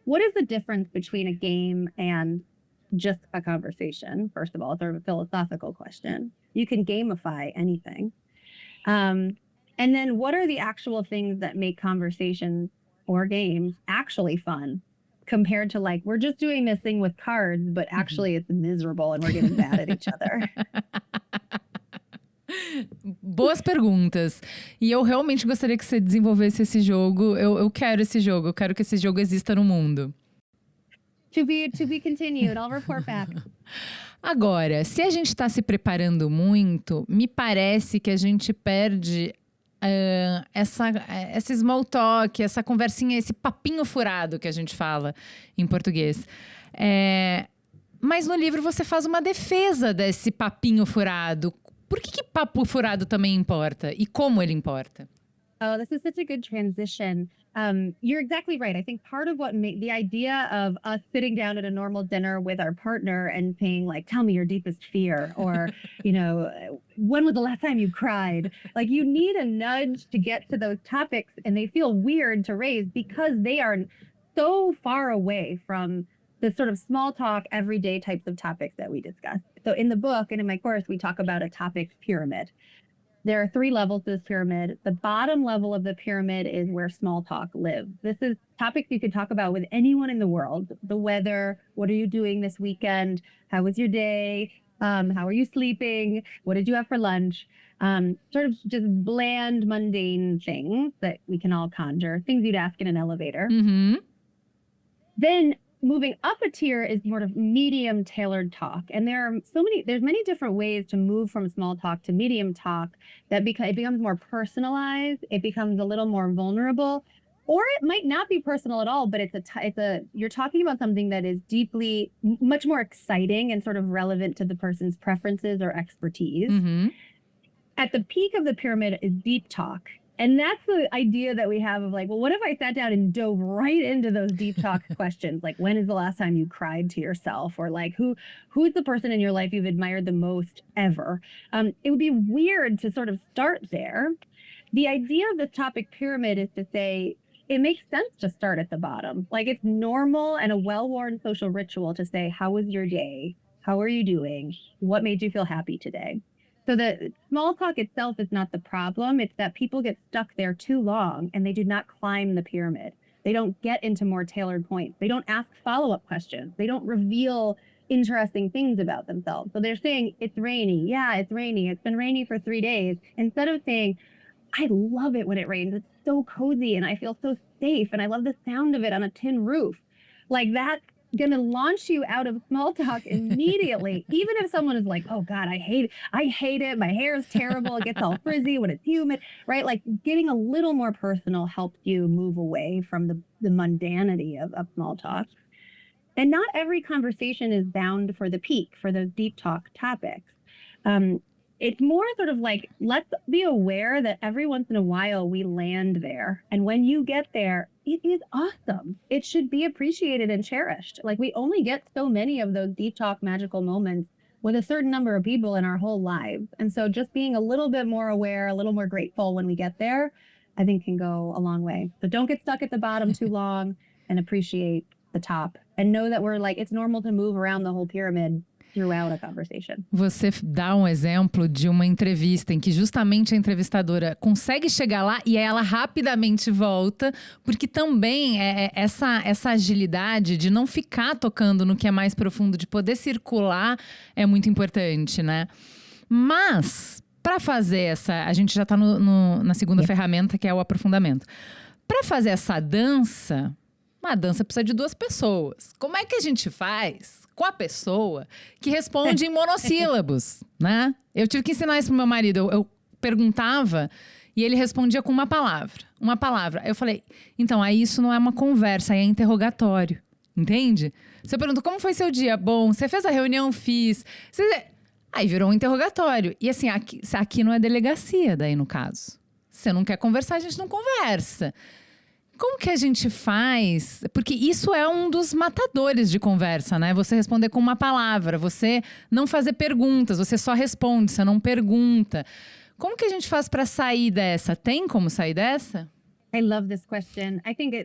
is the difference between a game and just a conversation? First of all, it's sort of a philosophical question. You can gamify anything. And then what are the actual things that make conversations or games actually fun compared to like, we're just doing this thing with cards, but actually it's miserable and we're getting mad at each other. Boas perguntas. E eu realmente gostaria que você desenvolvesse esse jogo. Eu quero esse jogo. Eu quero que esse jogo exista no mundo. To be continued. I'll report back. Agora, se a gente está se preparando muito, me parece que a gente perde essa small talk, essa conversinha, esse papinho furado que a gente fala em português. Mas no livro você faz uma defesa desse papinho furado. Por que papo furado também importa? E como ele importa? Oh, this is such a good transition. You're exactly right. I think part of what the idea of us sitting down at a normal dinner with our partner and saying like, tell me your deepest fear, or, when was the last time you cried? Like you need a nudge to get to those topics and they feel weird to raise because they are so far away from the sort of small talk, everyday types of topics that we discuss. So in the book and in my course, we talk about a topic pyramid. There are 3 levels to this pyramid. The bottom level of the pyramid is where small talk lives. This is topics you could talk about with anyone in the world. The weather, what are you doing this weekend? How was your day? How are you sleeping? What did you have for lunch? Sort of just bland, mundane things that we can all conjure, things you'd ask in an elevator. Mm-hmm. Then moving up a tier is sort of medium tailored talk. And there's many different ways to move from small talk to medium talk that it becomes more personalized. It becomes a little more vulnerable, or it might not be personal at all, but you're talking about something that is much more exciting and sort of relevant to the person's preferences or expertise. Mm-hmm. At the peak of the pyramid is deep talk. And that's the idea that we have of like, well, what if I sat down and dove right into those deep talk questions? Like, when is the last time you cried to yourself? Or like, who's the person in your life you've admired the most ever? It would be weird to sort of start there. The idea of this topic pyramid is to say, it makes sense to start at the bottom. Like, it's normal and a well-worn social ritual to say, how was your day? How are you doing? What made you feel happy today? So the small talk itself is not the problem. It's that people get stuck there too long and they do not climb the pyramid. They don't get into more tailored points. They don't ask follow-up questions. They don't reveal interesting things about themselves. So they're saying, it's rainy. Yeah, it's rainy. It's been rainy for 3 days. Instead of saying, I love it when it rains. It's so cozy and I feel so safe and I love the sound of it on a tin roof. Like, that's going to launch you out of small talk immediately. Even if someone is like, oh God, I hate it. My hair is terrible. It gets all frizzy when it's humid, right? Like, getting a little more personal helps you move away from the mundanity of small talk. And not every conversation is bound for the peak, for those deep talk topics. It's more sort of like, let's be aware that every once in a while we land there. And when you get there, it is awesome. It should be appreciated and cherished. Like, we only get so many of those deep talk magical moments with a certain number of people in our whole lives. And so just being a little bit more aware, a little more grateful when we get there, I think can go a long way. So don't get stuck at the bottom too long and appreciate the top. And know that it's normal to move around the whole pyramid throughout a conversation. Você dá um exemplo de uma entrevista em que justamente a entrevistadora consegue chegar lá e aí ela rapidamente volta, porque também essa agilidade de não ficar tocando no que é mais profundo, de poder circular, é muito importante, né? Mas, para fazer a gente já tá na segunda ferramenta, que é o aprofundamento. Para fazer essa dança, uma dança precisa de 2 pessoas. Como é que a gente faz com a pessoa que responde em monossílabos, né? Eu tive que ensinar isso pro meu marido. Eu perguntava e ele respondia com uma palavra. Uma palavra. Eu falei, então, aí isso não é uma conversa, aí é interrogatório. Entende? Você pergunta, como foi seu dia? Bom, você fez a reunião? Fiz. Aí virou um interrogatório. E assim, aqui não é delegacia, daí no caso. Se você não quer conversar, a gente não conversa. Como que a gente faz? Porque isso é um dos matadores de conversa, né? Você responder com uma palavra, você não fazer perguntas, você só responde, você não pergunta. Como que a gente faz para sair dessa? Tem como sair dessa? I love this question. I think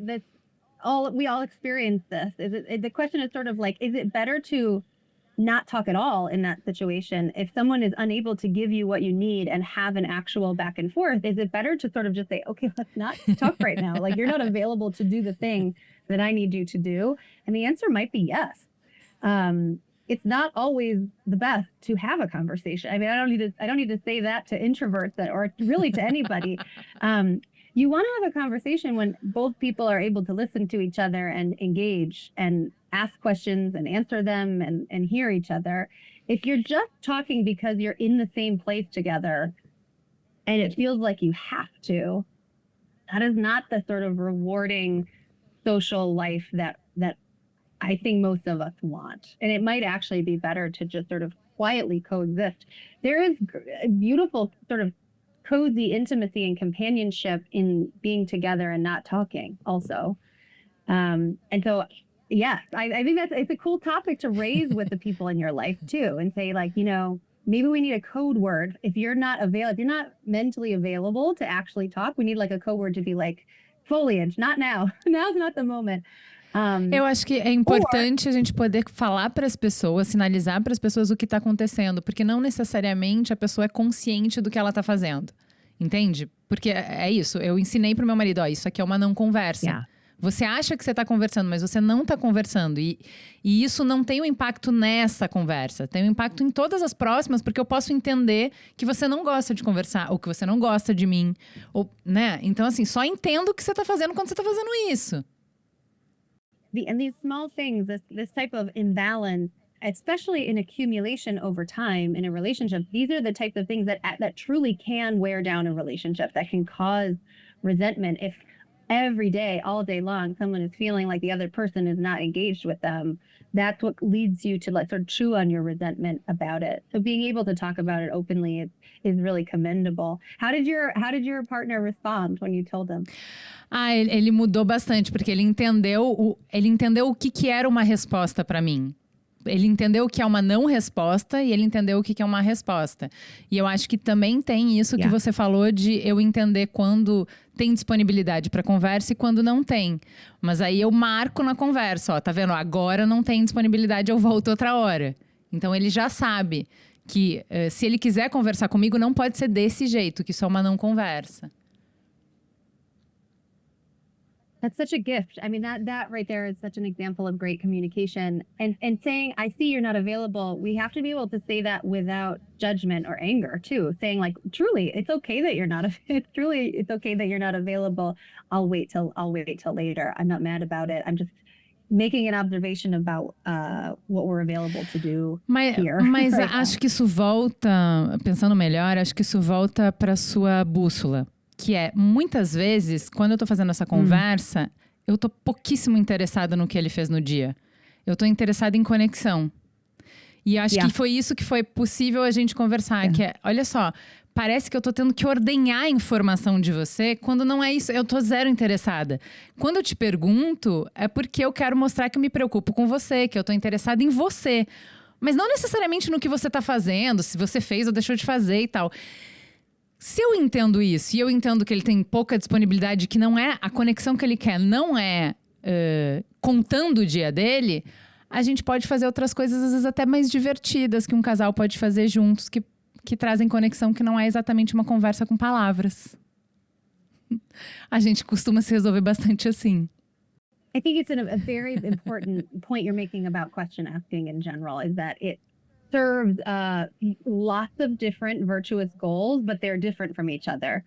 we all experience this. The question is sort of like, is it better to not talk at all in that situation? If someone is unable to give you what you need and have an actual back and forth, is it better to sort of just say, okay, let's not talk right now? Like, you're not available to do the thing that I need you to do. And the answer might be yes. It's not always the best to have a conversation. I mean, I don't need to say that to introverts or really to anybody. You want to have a conversation when both people are able to listen to each other and engage and ask questions and answer them and hear each other. If you're just talking because you're in the same place together and it feels like you have to, that is not the sort of rewarding social life that I think most of us want. And it might actually be better to just sort of quietly coexist. There is a beautiful sort of cozy intimacy and companionship in being together and not talking also. And so, yeah, I think it's a cool topic to raise with the people in your life too, and say, like, maybe we need a code word. If you're not mentally available to actually talk, we need like a code word to be like, foliage, not now. Now's not the moment. Eu acho que é importante a gente poder falar para as pessoas, sinalizar para as pessoas o que está acontecendo, porque não necessariamente a pessoa é consciente do que ela está fazendo, entende? Porque é isso, eu ensinei pro meu marido, isso aqui é uma não conversa. Yeah. Você acha que você está conversando, mas você não está conversando. E isso não tem um impacto nessa conversa. Tem um impacto em todas as próximas, porque eu posso entender que você não gosta de conversar, ou que você não gosta de mim, ou, né? Então, assim, só entendo o que você está fazendo quando você está fazendo isso. and these small things, this type of imbalance, especially in accumulation over time in a relationship, these are the types of things that truly can wear down a relationship, that can cause resentment. If every day, all day long, someone is feeling like the other person is not engaged with them, that's what leads you to like sort of chew on your resentment about it. So being able to talk about it openly is really commendable. How did your partner respond when you told him? Ah, ele mudou bastante, porque ele entendeu o que era uma resposta para mim. Ele entendeu o que é uma não resposta e ele entendeu o que é uma resposta. E eu acho que também tem isso que você falou de eu entender quando tem disponibilidade para conversa e quando não tem. Mas aí eu marco na conversa, ó, tá vendo? Agora não tem disponibilidade, eu volto outra hora. Então ele já sabe que se ele quiser conversar comigo, não pode ser desse jeito, que isso é uma não conversa. That's such a gift. I mean, that right there is such an example of great communication. And saying, I see you're not available, we have to be able to say that without judgment or anger too. Saying like, truly, it's okay that you're not, it's okay that you're not available. I'll wait till later. I'm not mad about it. I'm just making an observation about what we're available to do here. Mas right acho que isso volta, pensando melhor, acho que isso volta para sua bússola. Que é, muitas vezes, quando eu tô fazendo essa conversa, eu tô pouquíssimo interessada no que ele fez no dia. Eu tô interessada em conexão. E acho que foi isso que foi possível a gente conversar. Que é, olha só, parece que eu tô tendo que ordenhar a informação de você, quando não é isso, eu tô zero interessada. Quando eu te pergunto, é porque eu quero mostrar que eu me preocupo com você, que eu tô interessada em você. Mas não necessariamente no que você tá fazendo, se você fez ou deixou de fazer e tal. Se eu entendo isso, e eu entendo que ele tem pouca disponibilidade, que não é a conexão que ele quer, não é contando o dia dele, a gente pode fazer outras coisas, às vezes até mais divertidas, que um casal pode fazer juntos, que trazem conexão, que não é exatamente uma conversa com palavras. A gente costuma se resolver bastante assim. I think it's a very important point you're making about question asking in general, is that it serves lots of different virtuous goals, but they're different from each other.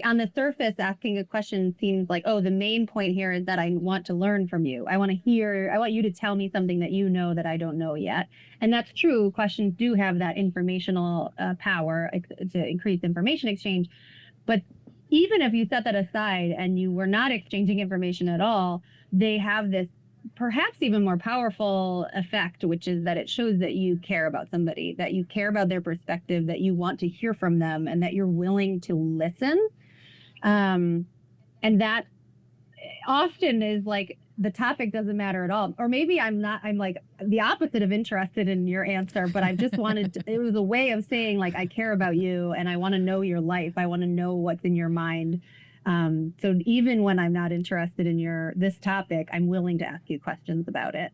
On the surface, asking a question seems like, oh, the main point here is that I want to learn from you. I want you to tell me something that you know that I don't know yet. And that's true. Questions do have that informational power to increase information exchange. But even if you set that aside and you were not exchanging information at all, they have this perhaps even more powerful effect, which is that it shows that you care about somebody, that you care about their perspective, that you want to hear from them, and that you're willing to listen. And that often is like the topic doesn't matter at all. Or maybe I'm like the opposite of interested in your answer, but I just wanted it was a way of saying like, I care about you and I want to know your life. I want to know what's in your mind. So even when I'm not interested in this topic, I'm willing to ask you questions about it.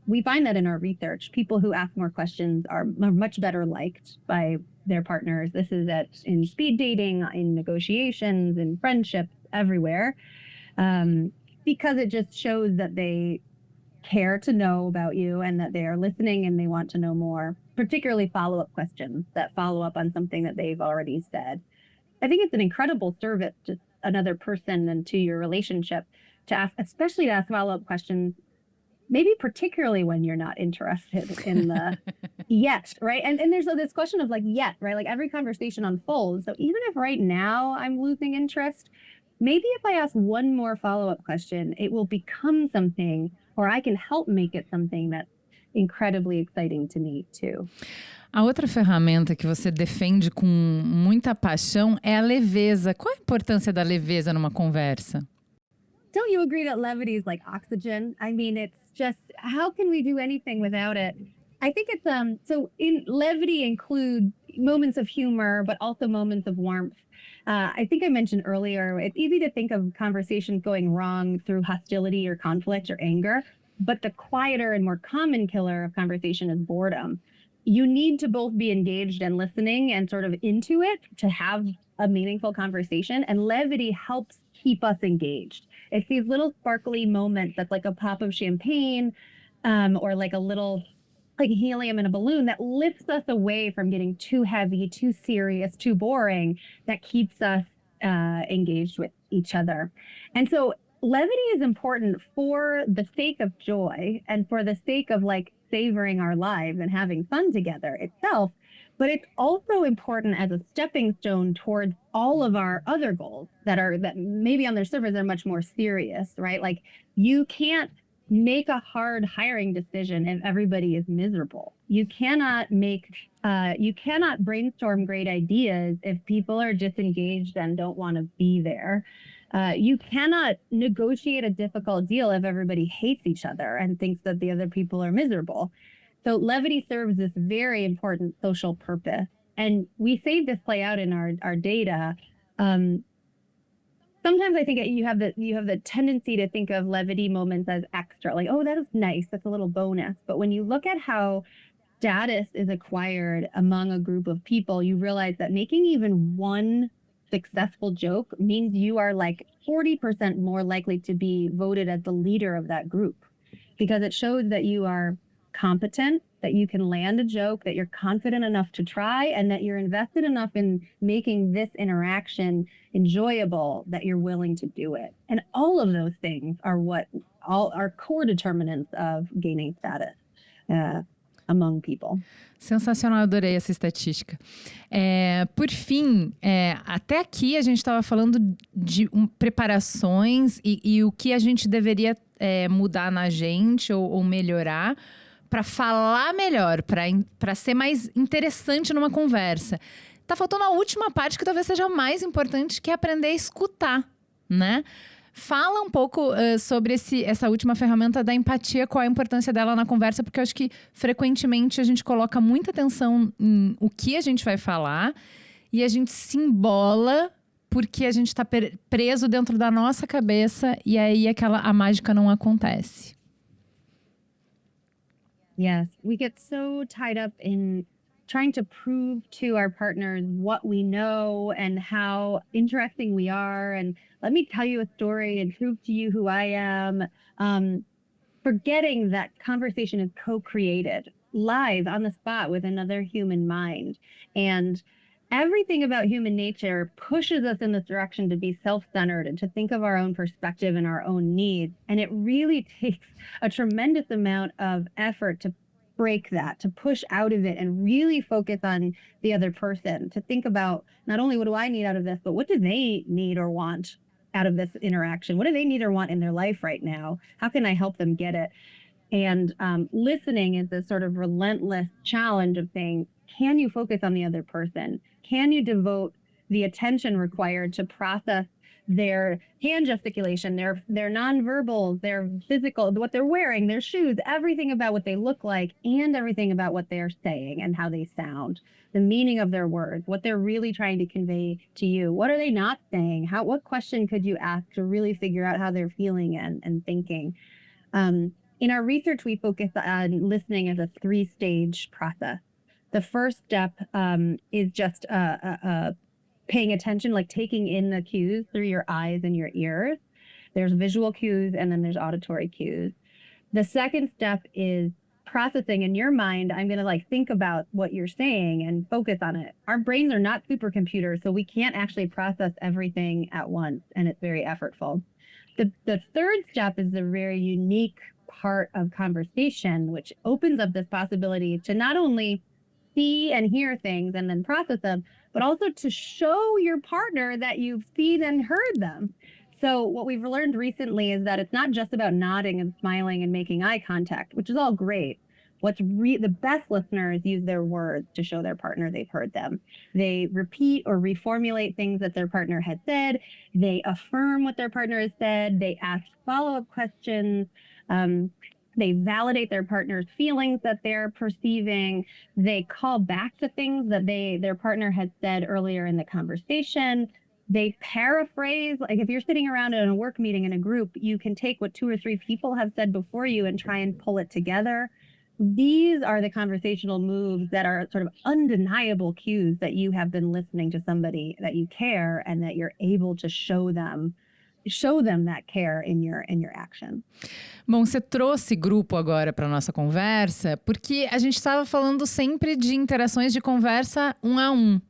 We find that in our research, people who ask more questions are much better liked by their partners. This is in speed dating, in negotiations, in friendships, everywhere. Because it just shows that they care to know about you and that they are listening and they want to know more, particularly follow-up questions that follow up on something that they've already said. I think it's an incredible service to another person and to your relationship to ask, especially to ask follow-up questions, maybe particularly when you're not interested in the yet, right? And there's this question of like yet, right? Like every conversation unfolds. So even if right now I'm losing interest, maybe if I ask one more follow-up question, it will become something, or I can help make it something that's incredibly exciting to me too. A outra ferramenta que você defende com muita paixão é a leveza. Qual a importância da leveza numa conversa? Don't you agree that levity is like oxygen? I mean, it's just, how can we do anything without it? I think it's, so in levity includes moments of humor, but also moments of warmth. I think I mentioned earlier, it's easy to think of conversations going wrong through hostility or conflict or anger, but the quieter and more common killer of conversation is boredom. You need to both be engaged and listening and sort of into it to have a meaningful conversation. And levity helps keep us engaged. It's these little sparkly moments that's like a pop of champagne or like a little like helium in a balloon that lifts us away from getting too heavy, too serious, too boring, that keeps us engaged with each other. And so levity is important for the sake of joy and for the sake of like savoring our lives and having fun together itself. But it's also important as a stepping stone towards all of our other goals that maybe on their surface are much more serious, right? Like you can't make a hard hiring decision if everybody is miserable. You cannot brainstorm great ideas if people are disengaged and don't want to be there. You cannot negotiate a difficult deal if everybody hates each other and thinks that the other people are miserable. So levity serves this very important social purpose. And we see this play out in our data. Sometimes I think you have the tendency to think of levity moments as extra, like, oh, that is nice, that's a little bonus. But when you look at how status is acquired among a group of people, you realize that making even one successful joke means you are like 40% more likely to be voted as the leader of that group, because it shows that you are competent, that you can land a joke, that you're confident enough to try, and that you're invested enough in making this interaction enjoyable that you're willing to do it. And all of those things are what all are core determinants of gaining status among people. Sensacional, adorei essa estatística. Por fim, até aqui a gente estava falando de preparações e o que a gente deveria mudar na gente ou melhorar para falar melhor, para ser mais interessante numa conversa. Tá faltando a última parte que talvez seja a mais importante, que é aprender a escutar, né? Fala um pouco sobre essa última ferramenta da empatia, qual a importância dela na conversa, porque eu acho que frequentemente a gente coloca muita atenção em o que a gente vai falar e a gente se embola porque a gente está preso dentro da nossa cabeça e aí a mágica não acontece. Yes, we get so tied up in trying to prove to our partners what we know and how interesting we are. And let me tell you a story and prove to you who I am. Forgetting that conversation is co-created live on the spot with another human mind. And everything about human nature pushes us in this direction to be self-centered and to think of our own perspective and our own needs. And it really takes a tremendous amount of effort to break that, to push out of it and really focus on the other person, to think about not only what do I need out of this, but what do they need or want out of this interaction? What do they need or want in their life right now? How can I help them get it? And listening is this sort of relentless challenge of saying, can you focus on the other person? Can you devote the attention required to process their hand gesticulation, their nonverbal, their physical, what they're wearing, their shoes, everything about what they look like, and everything about what they're saying and how they sound, the meaning of their words, what they're really trying to convey to you. What are they not saying? What question could you ask to really figure out how they're feeling and thinking? In our research, we focus on listening as a 3-stage process. The first step is just paying attention, like taking in the cues through your eyes and your ears. There's visual cues and then there's auditory cues. The second step is processing in your mind. I'm going to think about what you're saying and focus on it. Our brains are not supercomputers, so we can't actually process everything at once, and it's very effortful. The third step is the very unique part of conversation, which opens up this possibility to not only see and hear things and then process them, but also to show your partner that you've seen and heard them. So what we've learned recently is that it's not just about nodding and smiling and making eye contact, which is all great. The best listeners use their words to show their partner they've heard them. They repeat or reformulate things that their partner has said. They affirm what their partner has said. They ask follow-up questions. They validate their partner's feelings that they're perceiving. They call back to things that their partner had said earlier in the conversation. They paraphrase. Like if you're sitting around in a work meeting in a group, you can take what 2 or 3 people have said before you and try and pull it together. These are the conversational moves that are sort of undeniable cues that you have been listening to somebody that you care and that you're able to show them that care in your action. Bom, você trouxe grupo agora para nossa conversa, porque a gente estava falando sempre de interações de conversa 1 a 1.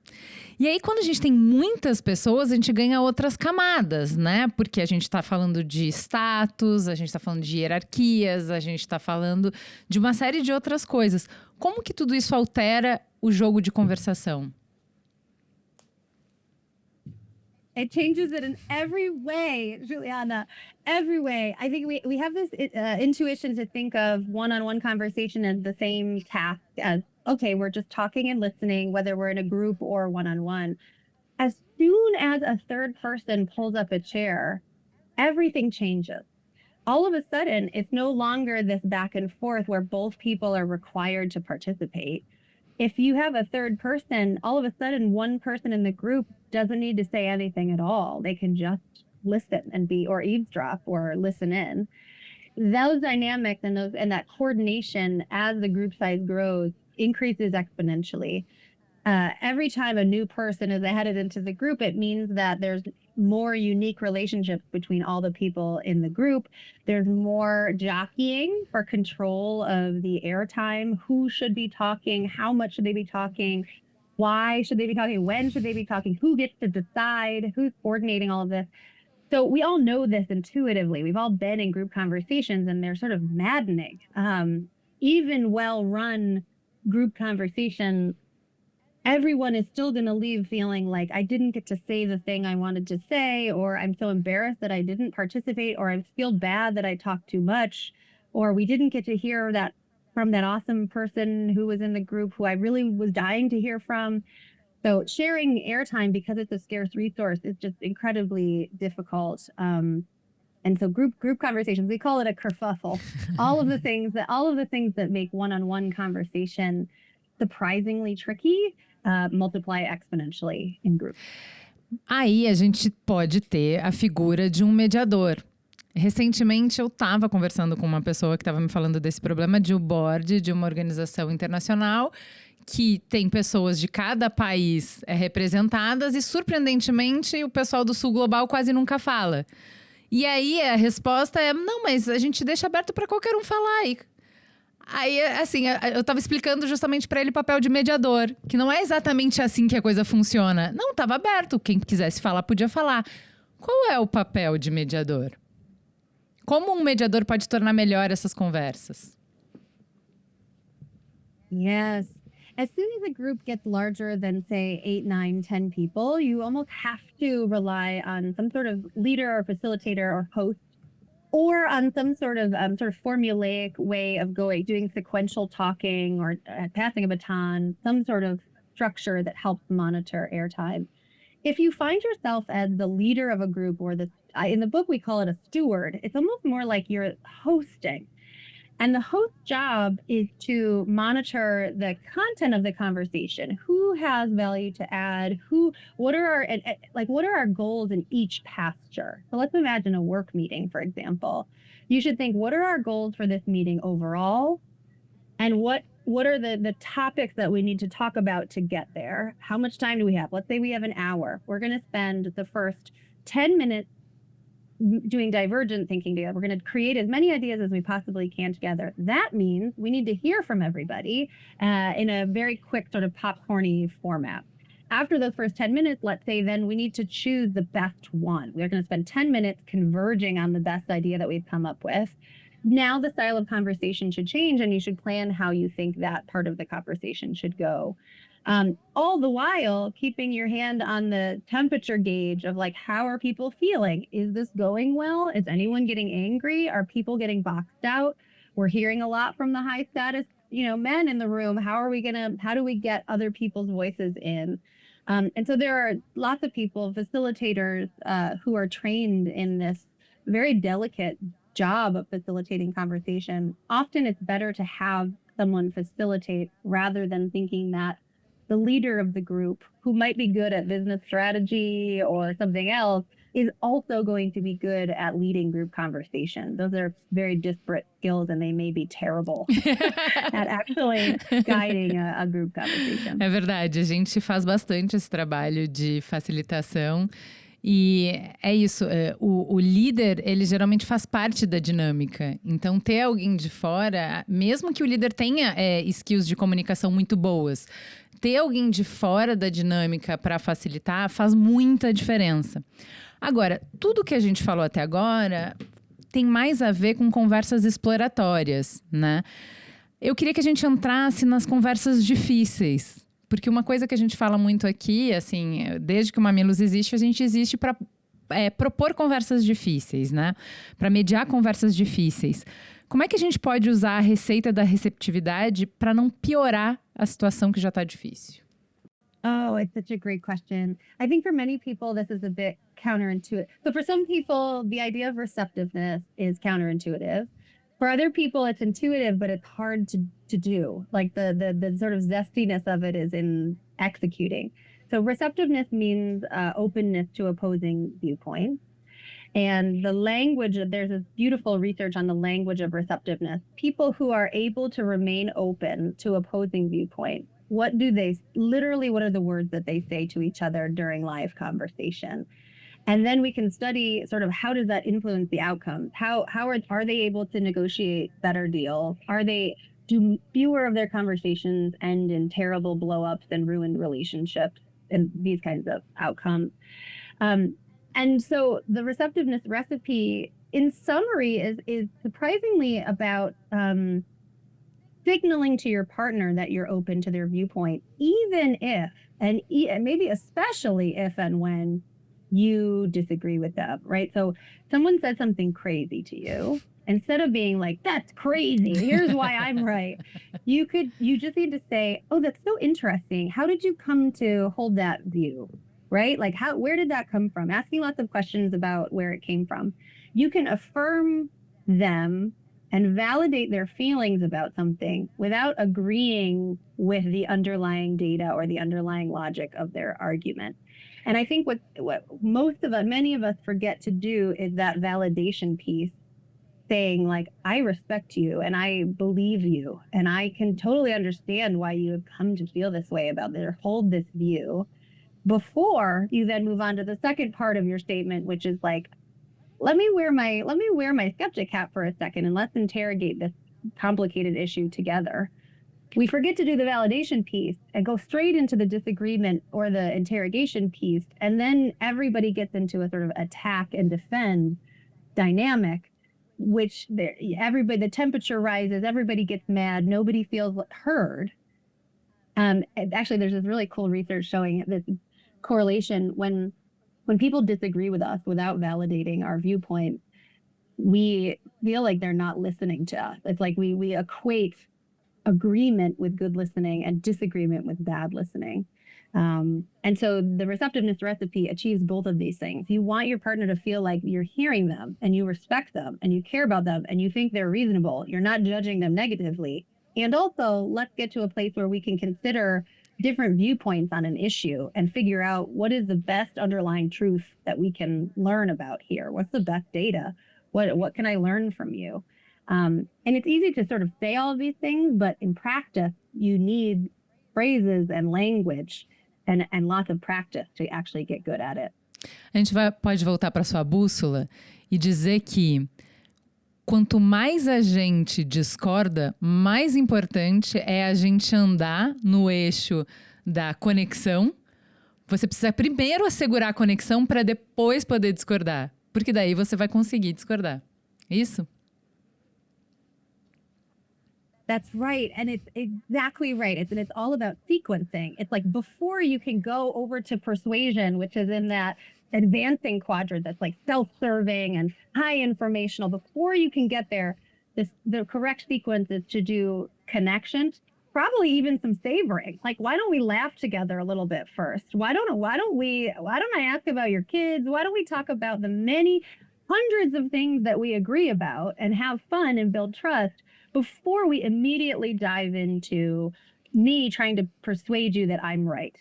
E aí, quando a gente tem muitas pessoas, a gente ganha outras camadas, né? Porque a gente tá falando de status, a gente tá falando de hierarquias, a gente tá falando de uma série de outras coisas. Como que tudo isso altera o jogo de conversação? It changes it in every way, Juliana. Every way. I think we have this intuition to think of one-on-one conversation as the same task as, okay, we're just talking and listening, whether we're in a group or one-on-one. As soon as a third person pulls up a chair, everything changes. All of a sudden, it's no longer this back and forth where both people are required to participate. If you have a third person, all of a sudden one person in the group doesn't need to say anything at all. They can just listen and or eavesdrop or listen in. Those dynamics and that coordination as the group size grows increases exponentially. Every time a new person is added into the group, it means that there's more unique relationships between all the people in the group. There's more jockeying for control of the airtime. Who should be talking? How much should they be talking? Why should they be talking? When should they be talking? Who gets to decide? Who's coordinating all of this? So we all know this intuitively. We've all been in group conversations and they're sort of maddening. Even well-run group conversations, everyone is still going to leave feeling like I didn't get to say the thing I wanted to say, or I'm so embarrassed that I didn't participate, or I feel bad that I talked too much, or we didn't get to hear that from that awesome person who was in the group who I really was dying to hear from. So sharing airtime, because it's a scarce resource, is just incredibly difficult. And so group conversations, we call it a kerfuffle. all of the things that make one-on-one conversation surprisingly tricky multiply exponentially in group. Aí a gente pode ter a figura de um mediador. Recentemente eu estava conversando com uma pessoa que estava me falando desse problema de um board de uma organização internacional que tem pessoas de cada país representadas e, surpreendentemente, o pessoal do Sul Global quase nunca fala. E aí a resposta é, não, mas a gente deixa aberto para qualquer um falar. Aí, assim, eu tava explicando justamente para ele o papel de mediador, que não é exatamente assim que a coisa funciona. Não, tava aberto, quem quisesse falar podia falar. Qual é o papel de mediador? Como um mediador pode tornar melhor essas conversas? Yes. As soon as a group gets larger than, say, 8, 9, 10 people, you almost have to rely on some sort of leader or facilitator or host, or on some sort of formulaic way of doing sequential talking or passing a baton, some sort of structure that helps monitor airtime. If you find yourself as the leader of a group, or in the book we call it a steward, it's almost more like you're hosting. And the host's job is to monitor the content of the conversation. Who has value to add? What are our goals in each pasture? So let's imagine a work meeting, for example. You should think, what are our goals for this meeting overall? And what are the topics that we need to talk about to get there? How much time do we have? Let's say we have an hour. We're going to spend the first 10 minutes doing divergent thinking together. We're going to create as many ideas as we possibly can together. That means we need to hear from everybody in a very quick sort of popcorny format. After those first 10 minutes, let's say, then we need to choose the best one. We're going to spend 10 minutes converging on the best idea that we've come up with. Now the style of conversation should change, and you should plan how you think that part of the conversation should go. All the while keeping your hand on the temperature gauge of, like, how are people feeling? Is this going well? Is anyone getting angry? Are people getting boxed out? We're hearing a lot from the high status, men in the room. How do we get other people's voices in? And so there are lots of people, facilitators, who are trained in this very delicate job of facilitating conversation. Often it's better to have someone facilitate rather than thinking that the leader of the group, who might be good at business strategy or something else, is also going to be good at leading group conversation. Those are very disparate skills, and they may be terrible at actually guiding a group conversation. É verdade, a gente faz bastante esse trabalho de facilitação. E é isso, o líder, ele geralmente faz parte da dinâmica. Então, ter alguém de fora, mesmo que o líder tenha skills de comunicação muito boas, ter alguém de fora da dinâmica para facilitar faz muita diferença. Agora, tudo que a gente falou até agora tem mais a ver com conversas exploratórias, né? Eu queria que a gente entrasse nas conversas difíceis. Porque uma coisa que a gente fala muito aqui, assim, desde que o Mamilos existe, a gente existe para propor conversas difíceis, né? Para mediar conversas difíceis. Como é que a gente pode usar a receita da receptividade para não piorar a situação que já está difícil? Oh, it's such a great question. I think for many people, this is a bit counterintuitive. So for some people, the idea of receptiveness is counterintuitive. For other people, it's intuitive, but it's hard to do. Like the sort of zestiness of it is in executing. So receptiveness means openness to opposing viewpoints. And the language, there's this beautiful research on the language of receptiveness. People who are able to remain open to opposing viewpoints, what are the words that they say to each other during live conversation? And then we can study sort of how does that influence the outcomes? How are they able to negotiate better deals? Do fewer of their conversations end in terrible blow-ups and ruined relationships and these kinds of outcomes? And so the receptiveness recipe, in summary, is surprisingly about signaling to your partner that you're open to their viewpoint, even if, and maybe especially if and when you disagree with them, right? So someone said something crazy to you. Instead of being like, that's crazy, here's why I'm right. You just need to say, oh, that's so interesting. How did you come to hold that view, right? Like where did that come from? Asking lots of questions about where it came from. You can affirm them and validate their feelings about something without agreeing with the underlying data or the underlying logic of their argument. And I think what many of us forget to do is that validation piece, saying like, I respect you and I believe you and I can totally understand why you have come to feel this way about this or hold this view, before you then move on to the second part of your statement, which is like, let me wear my skeptic hat for a second and let's interrogate this complicated issue together. We forget to do the validation piece and go straight into the disagreement or the interrogation piece. And then everybody gets into a sort of attack and defend dynamic, which the temperature rises, everybody gets mad, nobody feels heard. Actually, there's this really cool research showing this correlation when people disagree with us without validating our viewpoint, we feel like they're not listening to us. It's like we equate agreement with good listening and disagreement with bad listening. And so the receptiveness recipe achieves both of these things. You want your partner to feel like you're hearing them and you respect them and you care about them and you think they're reasonable. You're not judging them negatively. And also, let's get to a place where we can consider different viewpoints on an issue and figure out what is the best underlying truth that we can learn about here. What's the best data? What can I learn from you? And it's easy to sort of say all of these things, but in practice, you need phrases and language and lots of practice to actually get good at it. A gente pode voltar para sua bússola e dizer que quanto mais a gente discorda, mais importante é a gente andar no eixo da conexão. Você precisa primeiro assegurar a conexão para depois poder discordar, porque daí você vai conseguir discordar. Isso? That's right. And it's exactly right. It's all about sequencing. It's like before you can go over to persuasion, which is in that advancing quadrant that's like self-serving and high informational, before you can get there, the correct sequence is to do connection, probably even some savoring. Like, why don't we laugh together a little bit first? Why don't I ask about your kids? Why don't we talk about the many hundreds of things that we agree about and have fun and build trust before we immediately dive into me trying to persuade you that I'm right?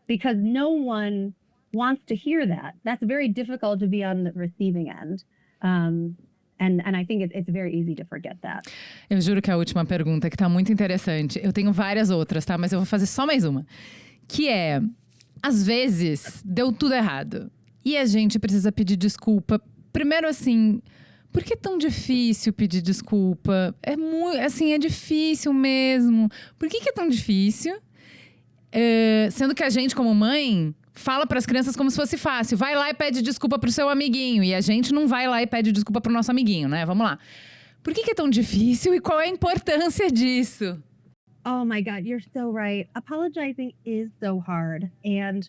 Because no one wants to hear that. That's very difficult to be on the receiving end. And I think it's very easy to forget that. Eu juro que a última pergunta, que tá muito interessante. Eu tenho várias outras, tá? Mas eu vou fazer só mais uma. Que é, às vezes, deu tudo errado. E a gente precisa pedir desculpa. Primeiro, assim, por que é tão difícil pedir desculpa? É muito, assim, é difícil mesmo. Por que é tão difícil? Sendo que a gente, como mãe, fala para as crianças como se fosse fácil. Vai lá e pede desculpa pro seu amiguinho. E a gente não vai lá e pede desculpa pro nosso amiguinho, né? Vamos lá. Por que é tão difícil e qual é a importância disso? Oh my God, you're so right. Apologizing is so hard. And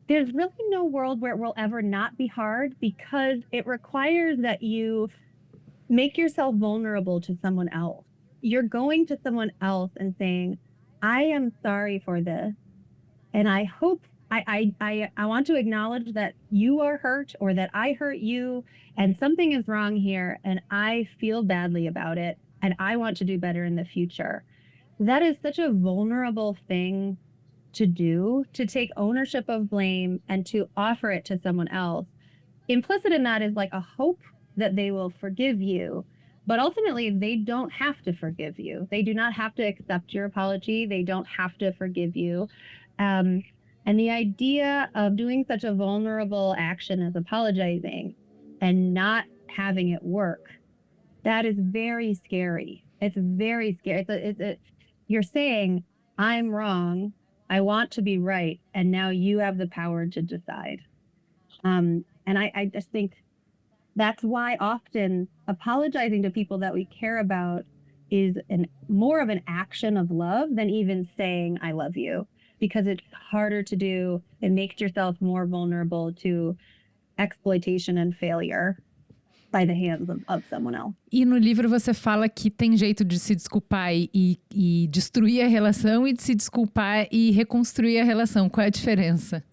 there's really no world where it will ever not be hard because it requires that you make yourself vulnerable to someone else. You're going to someone else and saying, I am sorry for this. And I hope I want to acknowledge that you are hurt or that I hurt you and something is wrong here and I feel badly about it and I want to do better in the future. That is such a vulnerable thing to do, to take ownership of blame and to offer it to someone else. Implicit in that is like a hope that they will forgive you, but ultimately they don't have to forgive you. They do not have to accept your apology. They don't have to forgive you. And the idea of doing such a vulnerable action as apologizing and not having it work, that is very scary. It's very scary. You're saying, I'm wrong, I want to be right, and now you have the power to decide. And I just think that's why often apologizing to people that we care about is more of an action of love than even saying, I love you. Because it's harder to do. It makes yourself more vulnerable to exploitation and failure by the hands of someone else. E no livro você fala que tem jeito de se desculpar e destruir a relação e de se desculpar e reconstruir a relação. Qual é a diferença?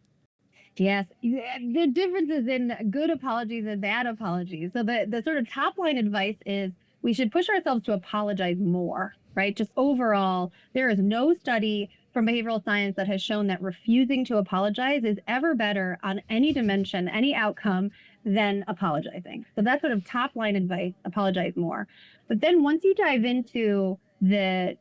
Yes, the difference is in good apologies and bad apologies. So the sort of top line advice is we should push ourselves to apologize more, right? Just overall, there is no study from behavioral science that has shown that refusing to apologize is ever better on any dimension, any outcome than apologizing. So that's sort of top line advice, apologize more. But then once you dive into the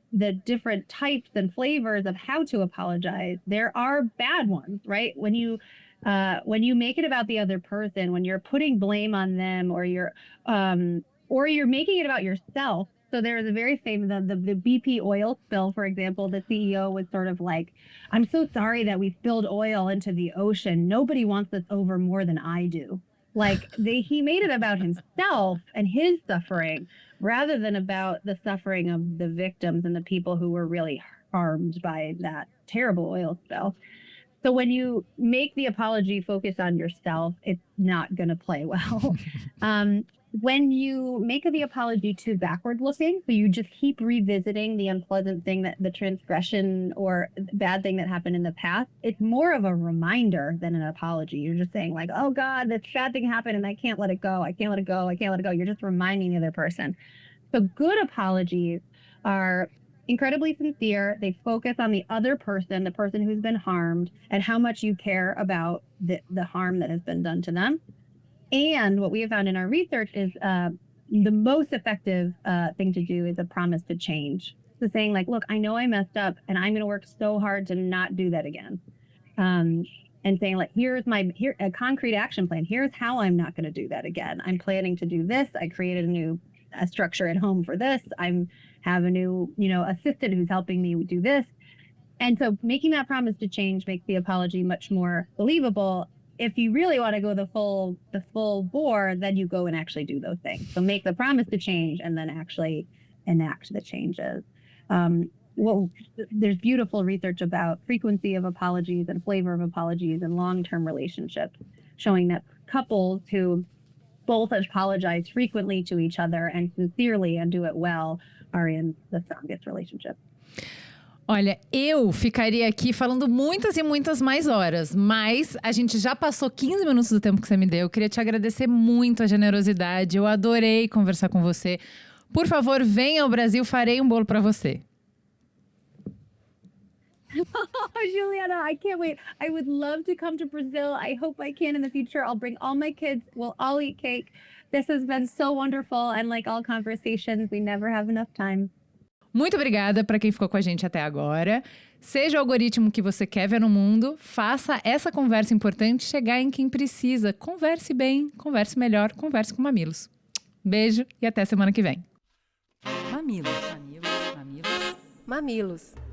different types and flavors of how to apologize, there are bad ones, right? When you make it about the other person, when you're putting blame on them or you're making it about yourself. So there is a very famous, the BP oil spill, for example, the CEO was sort of like, I'm so sorry that we spilled oil into the ocean. Nobody wants this over more than I do. Like he made it about himself and his suffering rather than about the suffering of the victims and the people who were really harmed by that terrible oil spill. So when you make the apology focus on yourself, it's not going to play well. When you make the apology too backward looking, so you just keep revisiting the unpleasant thing, that the transgression or bad thing that happened in the past, it's more of a reminder than an apology. You're just saying like, oh God, this bad thing happened and I can't let it go. I can't let it go. I can't let it go. You're just reminding the other person. So good apologies are incredibly sincere. They focus on the other person, the person who's been harmed, and how much you care about the harm that has been done to them. And what we have found in our research is the most effective thing to do is a promise to change. So saying like, look, I know I messed up and I'm going to work so hard to not do that again. And saying like, here's a concrete action plan. Here's how I'm not going to do that again. I'm planning to do this. I created a new structure at home for this. Have a new, assistant who's helping me do this. And so making that promise to change makes the apology much more believable. If you really want to go the full bore, then you go and actually do those things. So make the promise to change and then actually enact the changes. There's beautiful research about frequency of apologies and flavor of apologies and long-term relationships, showing that couples who both apologize frequently to each other and sincerely and do it well are in the strongest relationship. Olha, eu ficaria aqui falando muitas e muitas mais horas, mas a gente já passou 15 minutos do tempo que você me deu. Eu queria te agradecer muito a generosidade. Eu adorei conversar com você. Por favor, venha ao Brasil, farei um bolo para você. Oh, Juliana, I can't wait. I would love to come to Brazil. I hope I can in the future. I'll bring all my kids. We'll all eat cake. This has been so wonderful. And like all conversations, we never have enough time. Muito obrigada para quem ficou com a gente até agora. Seja o algoritmo que você quer ver no mundo, faça essa conversa importante chegar em quem precisa. Converse bem, converse melhor, converse com Mamilos. Beijo e até semana que vem. Mamilos.